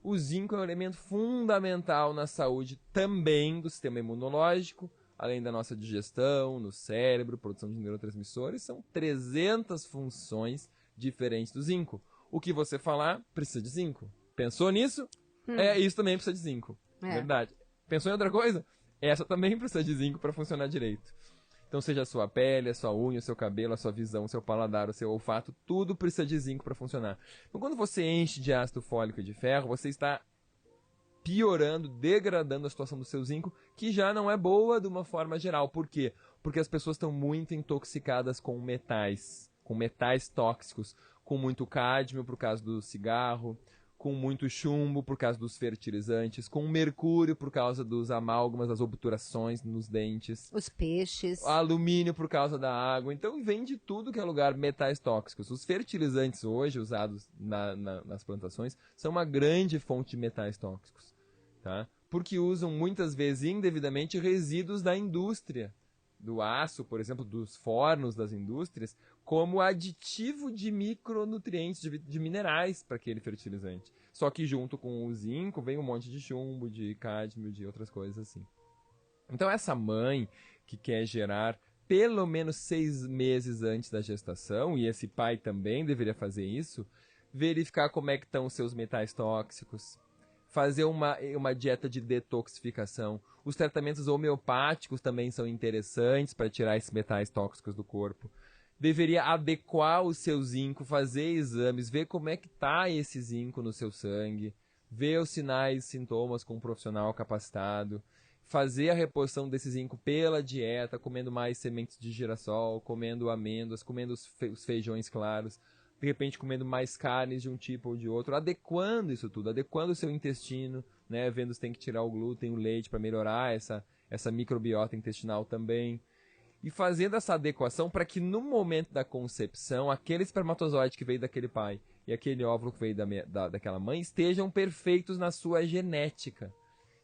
O zinco é um elemento fundamental na saúde também do sistema imunológico, além da nossa digestão, no cérebro, produção de neurotransmissores. São 300 funções diferentes do zinco. O que você falar, precisa de zinco. Pensou nisso? Isso também precisa de zinco. Verdade. Pensou em outra coisa? Essa também precisa de zinco para funcionar direito. Então, seja a sua pele, a sua unha, o seu cabelo, a sua visão, o seu paladar, o seu olfato, tudo precisa de zinco para funcionar. Então, quando você enche de ácido fólico e de ferro, você está piorando, degradando a situação do seu zinco, que já não é boa de uma forma geral. Por quê? Porque as pessoas estão muito intoxicadas com metais tóxicos, com muito cádmio por causa do cigarro, com muito chumbo por causa dos fertilizantes, com mercúrio por causa dos amálgamas, das obturações nos dentes. Os peixes. Alumínio por causa da água. Então vem de tudo que é lugar metais tóxicos. Os fertilizantes hoje usados nas plantações são uma grande fonte de metais tóxicos. Tá? Porque usam muitas vezes indevidamente resíduos da indústria. Do aço, por exemplo, dos fornos das indústrias, como aditivo de micronutrientes, de minerais para aquele fertilizante. Só que junto com o zinco vem um monte de chumbo, de cádmio, de outras coisas assim. Então essa mãe que quer gerar pelo menos 6 meses antes da gestação, e esse pai também deveria fazer isso, verificar como é que estão os seus metais tóxicos, fazer uma dieta de detoxificação. Os tratamentos homeopáticos também são interessantes para tirar esses metais tóxicos do corpo. Deveria adequar o seu zinco, fazer exames, ver como é que está esse zinco no seu sangue, ver os sinais e sintomas com um profissional capacitado, fazer a reposição desse zinco pela dieta, comendo mais sementes de girassol, comendo amêndoas, comendo os feijões claros, de repente comendo mais carnes de um tipo ou de outro, adequando isso tudo, adequando o seu intestino, né, vendo se tem que tirar o glúten, o leite para melhorar essa microbiota intestinal também. E fazendo essa adequação para que no momento da concepção, aquele espermatozoide que veio daquele pai e aquele óvulo que veio daquela mãe estejam perfeitos na sua genética.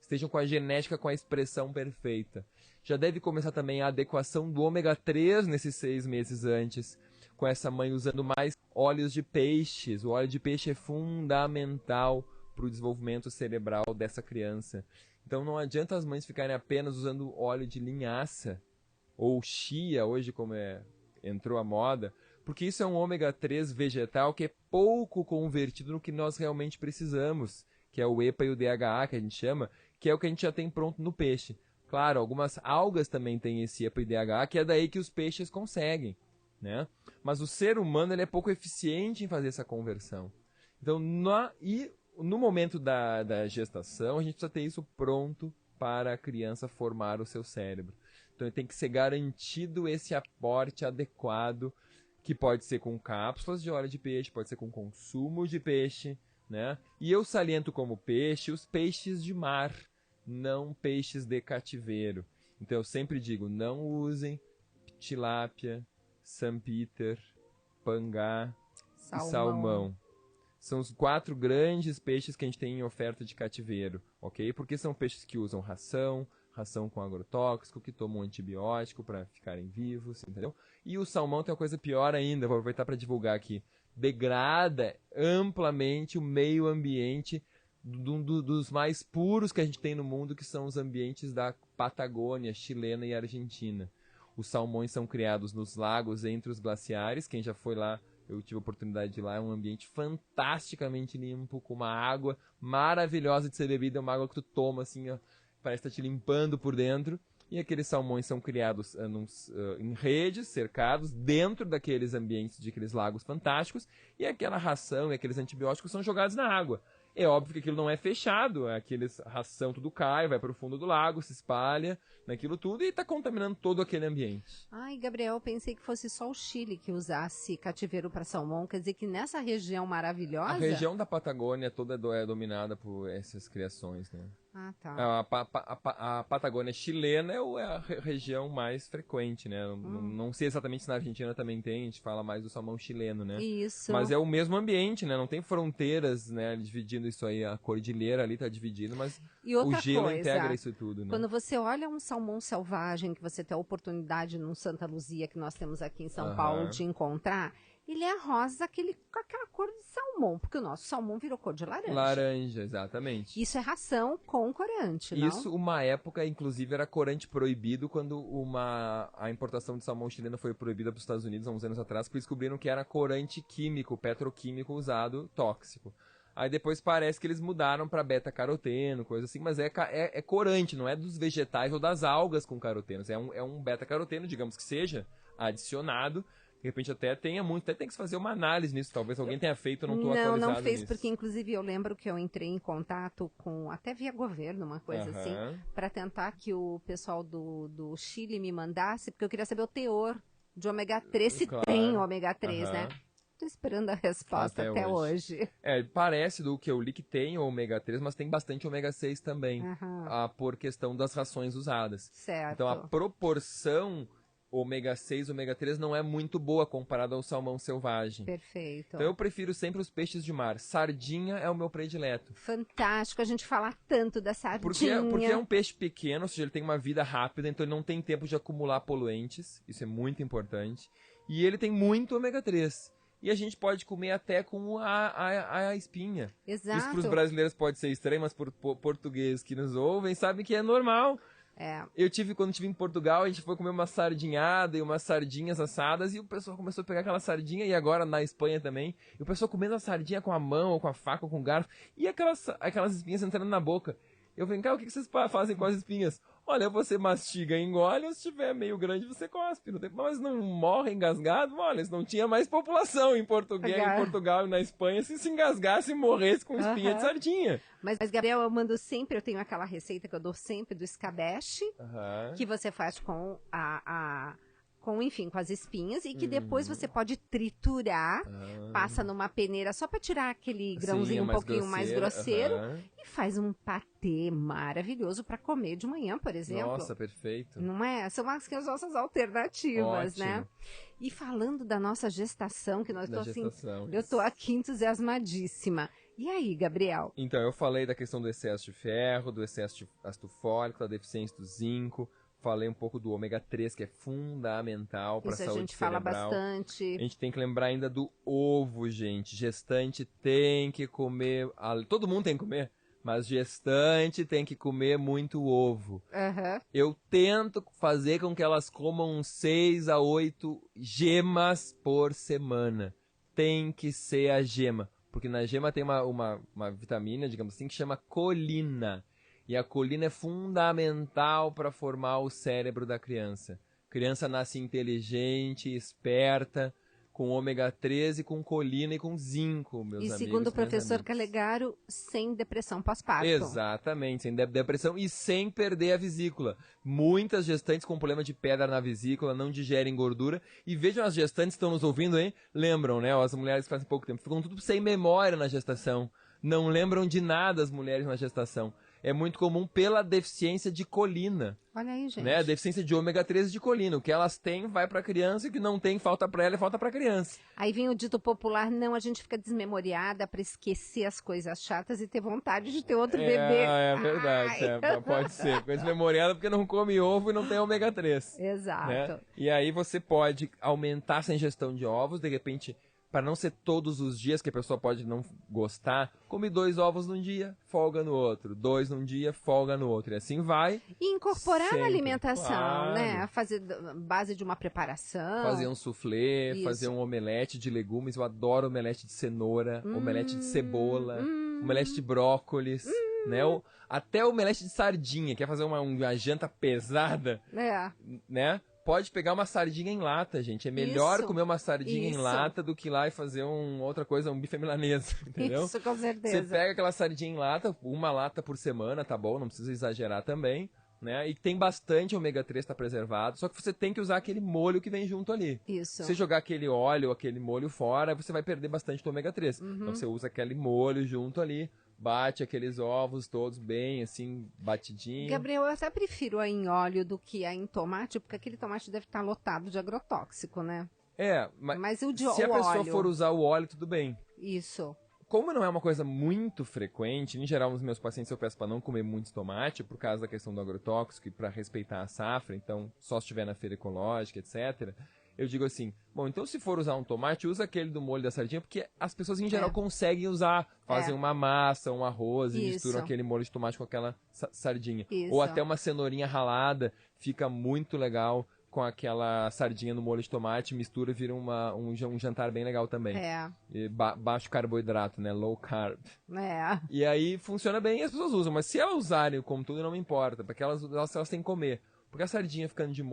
Estejam com a genética, com a expressão perfeita. Já deve começar também a adequação do ômega 3 nesses 6 meses antes, com essa mãe usando mais óleos de peixes. O óleo de peixe é fundamental para o desenvolvimento cerebral dessa criança. Então não adianta as mães ficarem apenas usando óleo de linhaça, ou chia, hoje como entrou a moda, porque isso é um ômega 3 vegetal que é pouco convertido no que nós realmente precisamos, que é o EPA e o DHA, que a gente chama, que é o que a gente já tem pronto no peixe. Claro, algumas algas também têm esse EPA e DHA, que é daí que os peixes conseguem, né? Mas o ser humano ele é pouco eficiente em fazer essa conversão. Então, no momento da gestação, a gente precisa ter isso pronto para a criança formar o seu cérebro. Então tem que ser garantido esse aporte adequado, que pode ser com cápsulas de óleo de peixe, pode ser com consumo de peixe, né? E eu saliento como peixe os peixes de mar, não peixes de cativeiro. Então eu sempre digo, não usem tilápia, Sampiter, pangá e salmão. São os 4 grandes peixes que a gente tem em oferta de cativeiro, ok? Porque são peixes que usam ração com agrotóxico, que tomam antibiótico para ficarem vivos, entendeu? E o salmão tem uma coisa pior ainda, vou aproveitar para divulgar aqui. Degrada amplamente o meio ambiente dos mais puros que a gente tem no mundo, que são os ambientes da Patagônia, chilena e argentina. Os salmões são criados nos lagos entre os glaciares. Quem já foi lá, eu tive a oportunidade de ir lá, é um ambiente fantasticamente limpo, com uma água maravilhosa de ser bebida, é uma água que tu toma assim, ó, parece estar te limpando por dentro. E aqueles salmões são criados em redes, cercados, dentro daqueles ambientes, de aqueles lagos fantásticos, e aquela ração e aqueles antibióticos são jogados na água. É óbvio que aquilo não é fechado, ração tudo cai, vai para o fundo do lago, se espalha naquilo tudo e está contaminando todo aquele ambiente. Ai, Gabriel, eu pensei que fosse só o Chile que usasse cativeiro para salmão, quer dizer que nessa região maravilhosa... A região da Patagônia toda é dominada por essas criações, né? Ah, tá. A Patagônia chilena é a região mais frequente, né? Não sei exatamente se na Argentina também tem, a gente fala mais do salmão chileno, né? Isso. Mas é o mesmo ambiente, né? Não tem fronteiras, né? Dividindo isso aí, a cordilheira ali tá dividindo, mas o gelo integra isso tudo, né? Quando você olha um salmão selvagem, que você tem a oportunidade num Santa Luzia, que nós temos aqui em São Paulo, de encontrar... Ele é rosa, com aquela cor de salmão, porque o nosso salmão virou cor de laranja. Laranja, exatamente. Isso é ração com corante, não? Isso, uma época, inclusive, era corante proibido quando a importação de salmão chileno foi proibida para os Estados Unidos há uns anos atrás, porque descobriram que era corante químico, petroquímico usado, tóxico. Aí depois parece que eles mudaram para beta-caroteno, coisa assim, mas é corante, não é dos vegetais ou das algas com carotenos. É um beta-caroteno, digamos que seja, adicionado. De repente até tem que se fazer uma análise nisso, talvez alguém tenha feito, eu não estou atualizado Não fez, nisso. Porque inclusive eu lembro que eu entrei em contato com, até via governo, uma coisa assim, para tentar que o pessoal do Chile me mandasse, porque eu queria saber o teor de ômega 3, se tem ômega 3, né? Estou esperando a resposta até hoje. Parece do que eu li que tem ômega 3, mas tem bastante ômega 6 também, por questão das rações usadas. Certo. Então a proporção ômega 6, ômega 3 não é muito boa comparada ao salmão selvagem. Perfeito. Então eu prefiro sempre os peixes de mar. Sardinha é o meu predileto. Fantástico a gente falar tanto da sardinha. Porque é um peixe pequeno, ou seja, ele tem uma vida rápida, então ele não tem tempo de acumular poluentes. Isso é muito importante. E ele tem muito ômega 3. E a gente pode comer até com a espinha. Exato. Isso para os brasileiros pode ser estranho, mas para portugueses que nos ouvem sabem que é normal. Quando estive em Portugal, a gente foi comer uma sardinhada e umas sardinhas assadas e o pessoal começou a pegar aquela sardinha, e agora na Espanha também, e o pessoal comendo a sardinha com a mão, ou com a faca, ou com o garfo, e aquelas espinhas entrando na boca. Eu falei, cara, o que vocês fazem com as espinhas? Olha, você mastiga, engole, ou se estiver meio grande, você cospe. Mas não morre engasgado? Olha, não tinha mais população em Portugal e na Espanha se engasgasse e morresse com espinha de sardinha. Mas, Gabriel, eu tenho aquela receita que eu dou sempre do escabeche, que você faz com com as espinhas, e que depois você pode triturar, passa numa peneira só para tirar aquele grãozinho um pouquinho mais grosseiro, e faz um patê maravilhoso para comer de manhã, por exemplo. Nossa, perfeito. Não é? São as nossas alternativas, né? E falando da nossa gestação, que nós eu tô aqui entusiasmadíssima. E aí, Gabriel? Então, eu falei da questão do excesso de ferro, do excesso de ácido fólico, da deficiência do zinco. Falei um pouco do ômega 3, que é fundamental para a saúde cerebral. A gente fala bastante. A gente tem que lembrar ainda do ovo, gente. Gestante tem que comer... Todo mundo tem que comer, mas gestante tem que comer muito ovo. Eu tento fazer com que elas comam 6 a 8 gemas por semana. Tem que ser a gema. Porque na gema tem uma vitamina, digamos assim, que chama colina. E a colina é fundamental para formar o cérebro da criança. A criança nasce inteligente, esperta, com ômega 3 e com colina e com zinco, meus amigos. E segundo o professor Calegaro, sem depressão pós-parto. Exatamente, sem depressão e sem perder a vesícula. Muitas gestantes com problema de pedra na vesícula não digerem gordura. E vejam as gestantes que estão nos ouvindo, hein? Lembram, né? As mulheres que fazem pouco tempo ficam tudo sem memória na gestação. Não lembram de nada as mulheres na gestação. É muito comum pela deficiência de colina. Olha aí, gente. Né? A deficiência de ômega 3 de colina. O que elas têm vai para a criança, e o que não tem falta para ela e falta para a criança. Aí vem o dito popular, não, a gente fica desmemoriada para esquecer as coisas chatas e ter vontade de ter outro bebê. É verdade, pode ser. Fica desmemoriada porque não come ovo e não tem ômega 3. Exato. Né? E aí você pode aumentar essa ingestão de ovos, de repente... Para não ser todos os dias, que a pessoa pode não gostar, come 2 ovos num dia, folga no outro. 2 num dia, folga no outro. E assim vai. E incorporar sempre, na alimentação, claro. Né? Fazer base de uma preparação. Fazer um soufflé, fazer um omelete de legumes. Eu adoro omelete de cenoura, omelete de cebola, omelete de brócolis, né? Até omelete de sardinha, quer fazer uma janta pesada, né? pode pegar uma sardinha em lata, gente. É melhor Isso. comer uma sardinha em Isso. lata do que ir lá e fazer outra coisa, um bife à milanesa, entendeu? Isso, com certeza. Você pega aquela sardinha em lata, uma lata por semana, tá bom? Não precisa exagerar também, né? E tem bastante ômega 3, tá preservado, só que você tem que usar aquele molho que vem junto ali. Isso. Se você jogar aquele óleo, aquele molho fora, você vai perder bastante do ômega 3. Então você usa aquele molho junto ali, bate aqueles ovos todos bem, assim, batidinho. Gabriel, eu até prefiro a em óleo do que a em tomate, porque aquele tomate deve estar lotado de agrotóxico, né? Mas o se a pessoa for usar o óleo, tudo bem. Isso. Como não é uma coisa muito frequente, em geral nos meus pacientes eu peço para não comer muito tomate por causa da questão do agrotóxico e para respeitar a safra, então só se estiver na feira ecológica, etc. Eu digo assim, bom, então se for usar um tomate, usa aquele do molho da sardinha, porque as pessoas em geral conseguem usar, fazem uma massa, um arroz e misturam aquele molho de tomate com aquela sardinha. Isso. Ou até uma cenourinha ralada, fica muito legal com aquela sardinha no molho de tomate, mistura e vira um jantar bem legal também. E baixo carboidrato, né? Low carb. E aí funciona bem e as pessoas usam. Mas se elas usarem como tudo, não me importa, porque elas têm que comer. Porque a sardinha ficando de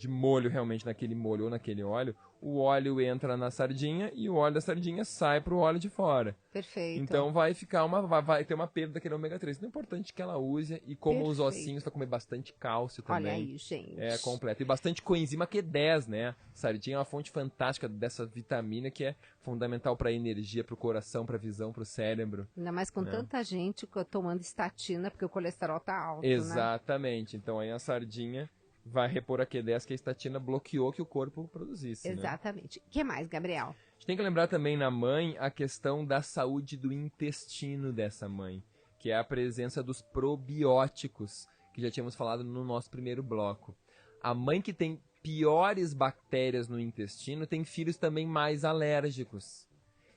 molho realmente naquele molho ou naquele óleo, o óleo entra na sardinha e o óleo da sardinha sai pro óleo de fora. Perfeito. Então vai ter uma perda daquele ômega 3. Então é importante que ela use e como os ossinhos, vai comer bastante cálcio também. Olha aí, gente. É completo. E bastante coenzima Q10, né? Sardinha é uma fonte fantástica dessa vitamina que é fundamental para a energia, para o coração, para a visão, para o cérebro. Ainda mais com tanta gente tomando estatina, porque o colesterol tá alto, Exatamente. Né? Então aí a sardinha vai repor a Q10 que a estatina bloqueou que o corpo produzisse. Exatamente. O que mais, Gabriel? A gente tem que lembrar também na mãe a questão da saúde do intestino dessa mãe, que é a presença dos probióticos, que já tínhamos falado no nosso primeiro bloco. A mãe que tem piores bactérias no intestino tem filhos também mais alérgicos.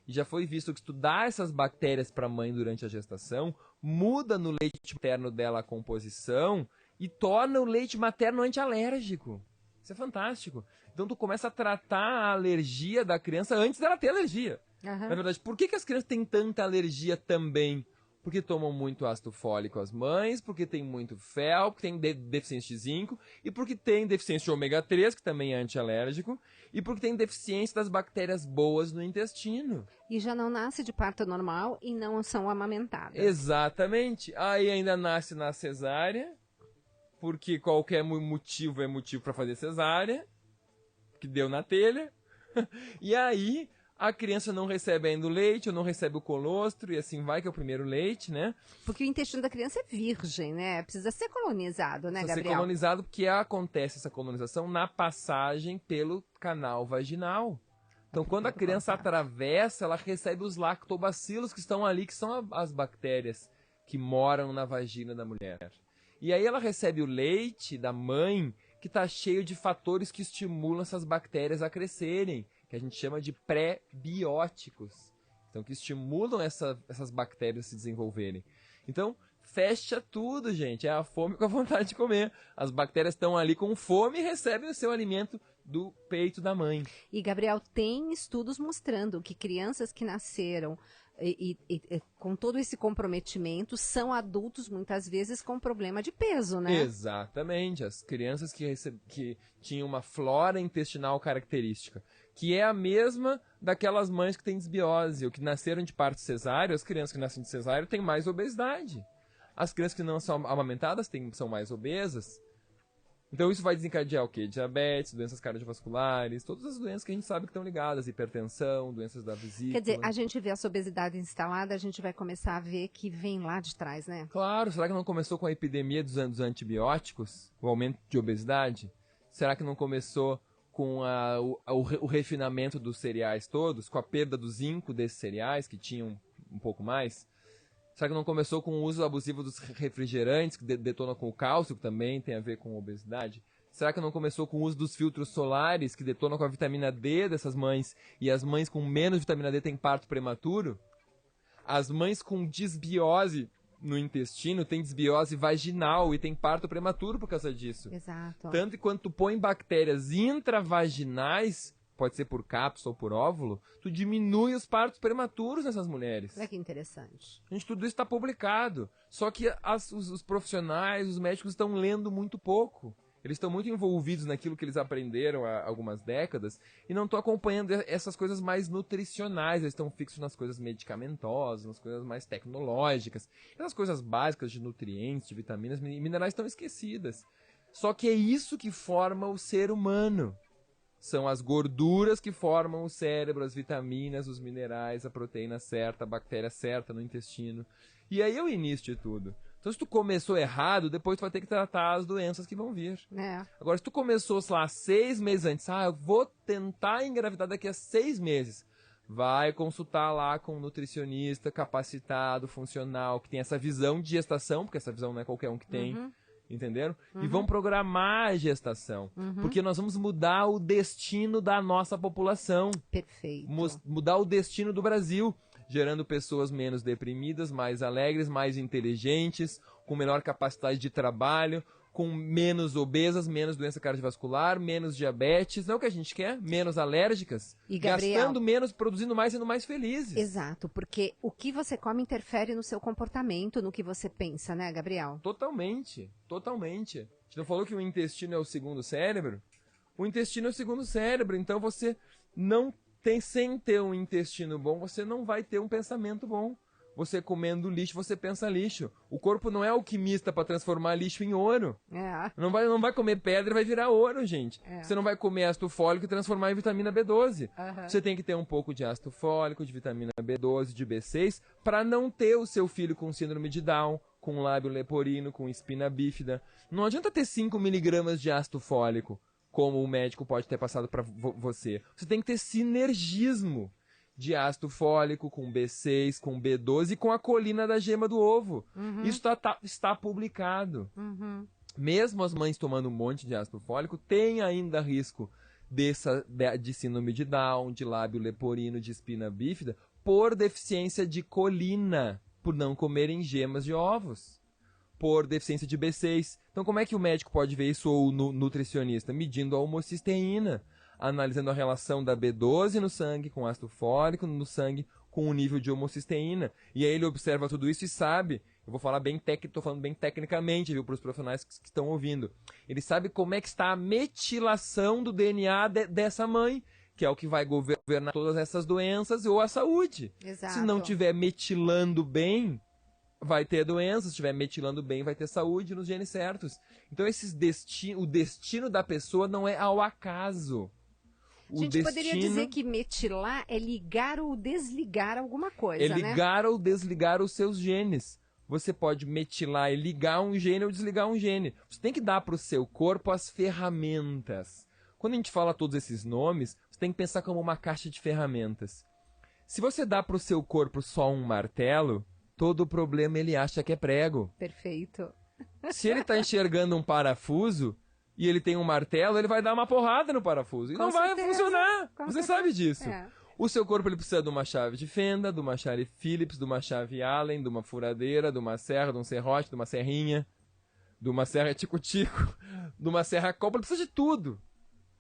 E já foi visto que estudar essas bactérias para a mãe durante a gestação muda no leite materno dela a composição e torna o leite materno antialérgico. Isso é fantástico. Então tu começa a tratar a alergia da criança antes dela ter alergia. Na verdade, por que as crianças têm tanta alergia também? Porque tomam muito ácido fólico as mães, porque tem muito fel, porque tem deficiência de zinco, e porque tem deficiência de ômega 3, que também é antialérgico, e porque tem deficiência das bactérias boas no intestino. E já não nasce de parto normal e não são amamentadas. Exatamente. Aí ainda nasce na cesárea, porque qualquer motivo é motivo para fazer cesárea, que deu na telha, e aí a criança não recebe ainda o leite, ou não recebe o colostro, e assim vai, que é o primeiro leite, né? Porque o intestino da criança é virgem, né? Precisa ser colonizado, né, Gabriel? Precisa ser colonizado porque acontece essa colonização na passagem pelo canal vaginal. Então, quando a criança atravessa, ela recebe os lactobacilos que estão ali, que são as bactérias que moram na vagina da mulher. E aí ela recebe o leite da mãe, que está cheio de fatores que estimulam essas bactérias a crescerem, que a gente chama de pré-bióticos. Então, que estimulam essas bactérias a se desenvolverem. Então, fecha tudo, gente. É a fome com a vontade de comer. As bactérias estão ali com fome e recebem o seu alimento do peito da mãe. E, Gabriel, tem estudos mostrando que crianças que nasceram com todo esse comprometimento são adultos, muitas vezes, com problema de peso, né? Exatamente. As crianças que tinham uma flora intestinal característica, que é a mesma daquelas mães que têm desbiose, ou que nasceram de parto cesáreo. As crianças que nascem de cesáreo têm mais obesidade. As crianças que não são amamentadas são mais obesas. Então isso vai desencadear o quê? Diabetes, doenças cardiovasculares, todas as doenças que a gente sabe que estão ligadas, hipertensão, doenças da vesícula. Quer dizer, a gente vê essa obesidade instalada, a gente vai começar a ver que vem lá de trás, né? Claro, será que não começou com a epidemia dos antibióticos, o aumento de obesidade? Será que não começou com o refinamento dos cereais todos, com a perda do zinco desses cereais, que tinham um pouco mais? Será que não começou com o uso abusivo dos refrigerantes, que detonam com o cálcio, que também tem a ver com obesidade? Será que não começou com o uso dos filtros solares, que detonam com a vitamina D dessas mães, e as mães com menos vitamina D têm parto prematuro? As mães com disbiose no intestino têm desbiose vaginal e têm parto prematuro por causa disso. Exato. Tanto que quando tu põe bactérias intravaginais, pode ser por cápsula ou por óvulo, tu diminui os partos prematuros nessas mulheres. Olha que interessante. Gente, tudo isso está publicado. Só que os profissionais, os médicos estão lendo muito pouco. Eles estão muito envolvidos naquilo que eles aprenderam há algumas décadas e não estão acompanhando essas coisas mais nutricionais. Eles estão fixos nas coisas medicamentosas, nas coisas mais tecnológicas. Essas coisas básicas de nutrientes, de vitaminas e minerais estão esquecidas. Só que é isso que forma o ser humano. São as gorduras que formam o cérebro, as vitaminas, os minerais, a proteína certa, a bactéria certa no intestino. E aí é o início de tudo. Então, se tu começou errado, depois tu vai ter que tratar as doenças que vão vir. Agora, se tu começou, sei lá, 6 meses antes, eu vou tentar engravidar daqui a 6 meses. Vai consultar lá com um nutricionista capacitado, funcional, que tem essa visão de gestação, porque essa visão não é qualquer um que tem, entenderam? E vão programar a gestação, porque nós vamos mudar o destino da nossa população. Perfeito. Mudar o destino do Brasil. Gerando pessoas menos deprimidas, mais alegres, mais inteligentes, com melhor capacidade de trabalho, com menos obesas, menos doença cardiovascular, menos diabetes, não é o que a gente quer? Menos alérgicas, e Gabriel, gastando menos, produzindo mais, sendo mais felizes. Exato, porque o que você come interfere no seu comportamento, no que você pensa, né, Gabriel? Totalmente, totalmente. A gente não falou que o intestino é o segundo cérebro? O intestino é o segundo cérebro, então você não sem ter um intestino bom, você não vai ter um pensamento bom. Você comendo lixo, você pensa lixo. O corpo não é alquimista para transformar lixo em ouro. Não vai comer pedra e vai virar ouro, gente. Você não vai comer ácido fólico e transformar em vitamina B12. Você tem que ter um pouco de ácido fólico, de vitamina B12, de B6, para não ter o seu filho com síndrome de Down, com lábio leporino, com espina bífida. Não adianta ter 5 miligramas de ácido fólico, como o médico pode ter passado para você. Você tem que ter sinergismo de ácido fólico com B6, com B12 e com a colina da gema do ovo. Isso está publicado. Mesmo as mães tomando um monte de ácido fólico, tem ainda risco de síndrome de Down, de lábio leporino, de espina bífida, por deficiência de colina, por não comerem gemas de ovos. Por deficiência de B6. Então, como é que o médico pode ver isso, ou o nutricionista? Medindo a homocisteína, analisando a relação da B12 no sangue com ácido fólico, no sangue com o nível de homocisteína. E aí ele observa tudo isso e sabe, eu vou falar estou falando bem tecnicamente, viu, para os profissionais que estão ouvindo. Ele sabe como é que está a metilação do DNA dessa mãe, que é o que vai governar todas essas doenças ou a saúde. Exato. Se não estiver metilando bem, vai ter doença. Se estiver metilando bem, vai ter saúde nos genes certos. Então o destino da pessoa não é ao acaso. A gente poderia dizer que metilar é ligar ou desligar alguma coisa, né? É ligar ou desligar os seus genes. Você pode metilar e ligar um gene ou desligar um gene. Você tem que dar para o seu corpo as ferramentas. Quando a gente fala todos esses nomes, você tem que pensar como uma caixa de ferramentas. Se você dá para o seu corpo só um martelo, todo problema ele acha que é prego. Perfeito. Se ele está enxergando um parafuso e ele tem um martelo, ele vai dar uma porrada no parafuso. E não vai funcionar. Você sabe disso. O seu corpo ele precisa de uma chave de fenda, de uma chave Phillips, de uma chave Allen, de uma furadeira, de uma serra, de um serrote, de uma serrinha, de uma serra tico-tico, de uma serra copa. Ele precisa de tudo.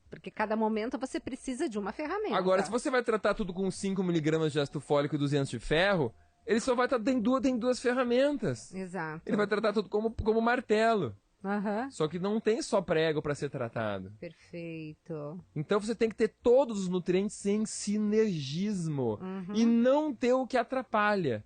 Porque cada momento você precisa de uma ferramenta. Agora, se você vai tratar tudo com 5 miligramas de ácido fólico e 200 de ferro, ele só vai tratar, tem duas ferramentas. Exato. Ele vai tratar tudo como martelo. Uhum. Só que não tem só prego para ser tratado. Perfeito. Então você tem que ter todos os nutrientes em sinergismo. E não ter o que atrapalha.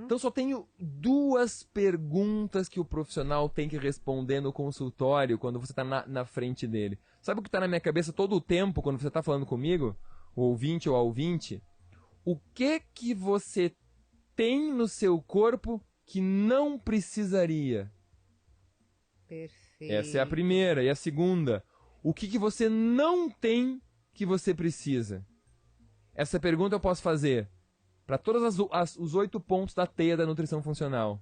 Então só tenho 2 perguntas que o profissional tem que responder no consultório quando você está na frente dele. Sabe o que está na minha cabeça todo o tempo quando você está falando comigo? O ouvinte ou a ouvinte? O que você tem no seu corpo que não precisaria? Perfeito. Essa é a primeira. E a segunda, o que você não tem que você precisa? Essa pergunta eu posso fazer para todos os 8 pontos da teia da nutrição funcional.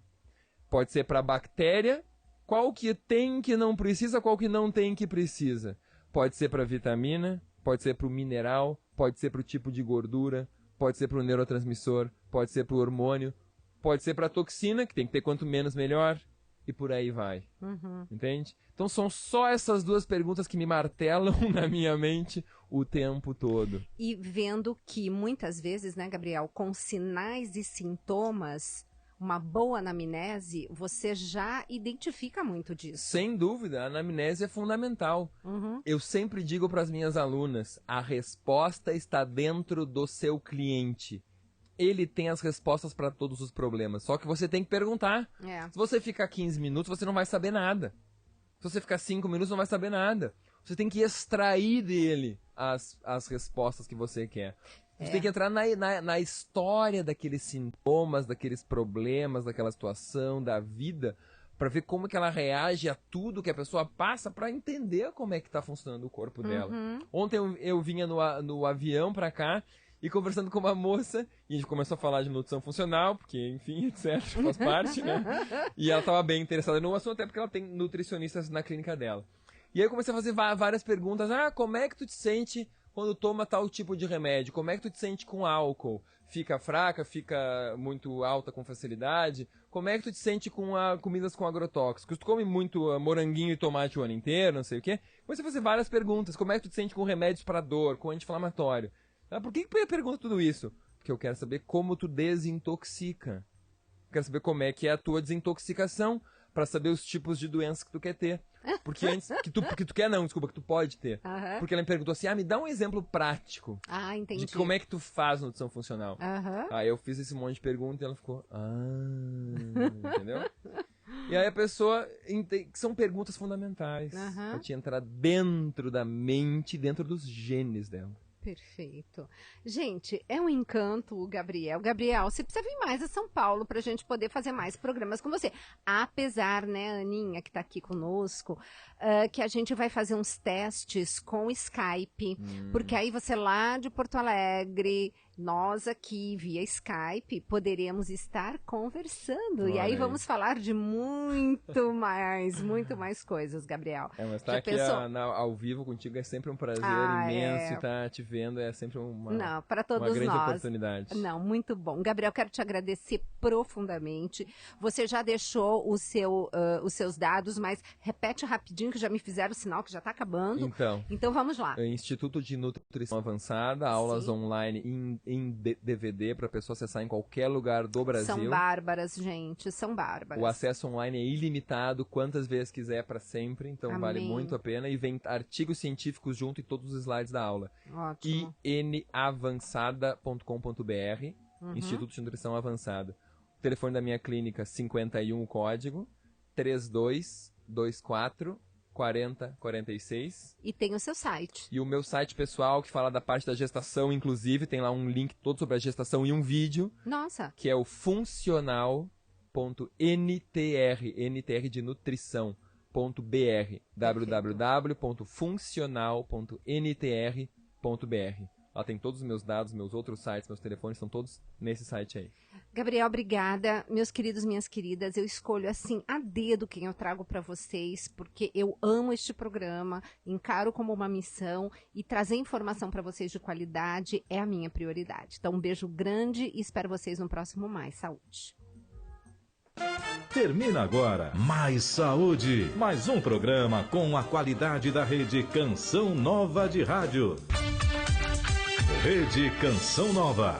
Pode ser para a bactéria, qual que tem que não precisa, qual que não tem que precisa. Pode ser para a vitamina, pode ser para o mineral, pode ser para o tipo de gordura, pode ser para o neurotransmissor, pode ser para o hormônio, pode ser para a toxina, que tem que ter quanto menos melhor. E por aí vai. Entende? Então são só essas 2 perguntas que me martelam na minha mente o tempo todo. E vendo que muitas vezes, né, Gabriel, com sinais e sintomas uma boa anamnese, você já identifica muito disso. Sem dúvida, a anamnese é fundamental. Eu sempre digo para as minhas alunas, a resposta está dentro do seu cliente. Ele tem as respostas para todos os problemas, só que você tem que perguntar. Se você ficar 15 minutos, você não vai saber nada. Se você ficar 5 minutos, não vai saber nada. Você tem que extrair dele as respostas que você quer. Você tem que entrar na história daqueles sintomas, daqueles problemas, daquela situação, da vida, para ver como que ela reage a tudo que a pessoa passa, para entender como é que está funcionando o corpo dela. Ontem eu vinha no avião para cá e conversando com uma moça, e a gente começou a falar de nutrição funcional, porque, enfim, etc, faz parte, né? E ela estava bem interessada no assunto, até porque ela tem nutricionistas na clínica dela. E aí eu comecei a fazer várias perguntas. Como é que tu te sente quando toma tal tipo de remédio? Como é que tu te sente com álcool? Fica fraca? Fica muito alta com facilidade? Como é que tu te sente com comidas com agrotóxicos? Tu come muito moranguinho e tomate o ano inteiro, não sei o quê? Comecei a fazer várias perguntas. Como é que tu te sente com remédios para dor, com anti-inflamatório? Por que eu pergunto tudo isso? Porque eu quero saber como tu desintoxica. Eu quero saber como é que é a tua desintoxicação, para saber os tipos de doenças que tu quer ter. Porque antes, que tu quer não, desculpa, que tu pode ter. Porque ela me perguntou assim, me dá um exemplo prático. Entendi. De como é que tu faz nutrição funcional. Aí eu fiz esse monte de perguntas e ela ficou, entendeu? E aí a pessoa, que são perguntas fundamentais, pra te entrar dentro da mente, dentro dos genes dela. Perfeito. Gente, é um encanto o Gabriel. Gabriel, você precisa vir mais a São Paulo para a gente poder fazer mais programas com você. Apesar, né, Aninha, que está aqui conosco, que a gente vai fazer uns testes com Skype, porque aí você lá de Porto Alegre, nós aqui via Skype, poderemos estar conversando. E aí vamos falar de muito mais coisas, Gabriel. Mas estar aqui ao vivo contigo é sempre um prazer imenso, estar te vendo é sempre uma grande oportunidade. Não, muito bom. Gabriel, quero te agradecer profundamente. Você já deixou os seus dados, mas repete rapidinho que já me fizeram o sinal que já está acabando. Então vamos lá. Instituto de Nutrição Avançada, aulas online em DVD para a pessoa acessar em qualquer lugar do Brasil. São bárbaras, gente, são bárbaras. O acesso online é ilimitado, quantas vezes quiser, para sempre, então vale muito a pena. E vem artigos científicos junto em todos os slides da aula. Ótimo. inavançada.com.br, Instituto de Nutrição Avançada. O telefone da minha clínica, 51, o código, 3224 4046. E tem o seu site. E o meu site pessoal, que fala da parte da gestação, inclusive, tem lá um link todo sobre a gestação e um vídeo. Nossa! Que é o funcional.ntr, NTR de nutrição, .br, www.funcional.ntr.br. Lá tem todos os meus dados, meus outros sites, meus telefones, estão todos nesse site aí. Gabriel, obrigada. Meus queridos, minhas queridas, eu escolho assim a dedo quem eu trago para vocês, porque eu amo este programa, encaro como uma missão e trazer informação para vocês de qualidade é a minha prioridade. Então, um beijo grande e espero vocês no próximo Mais Saúde. Termina agora Mais Saúde, mais um programa com a qualidade da Rede Canção Nova de Rádio. Rede Canção Nova.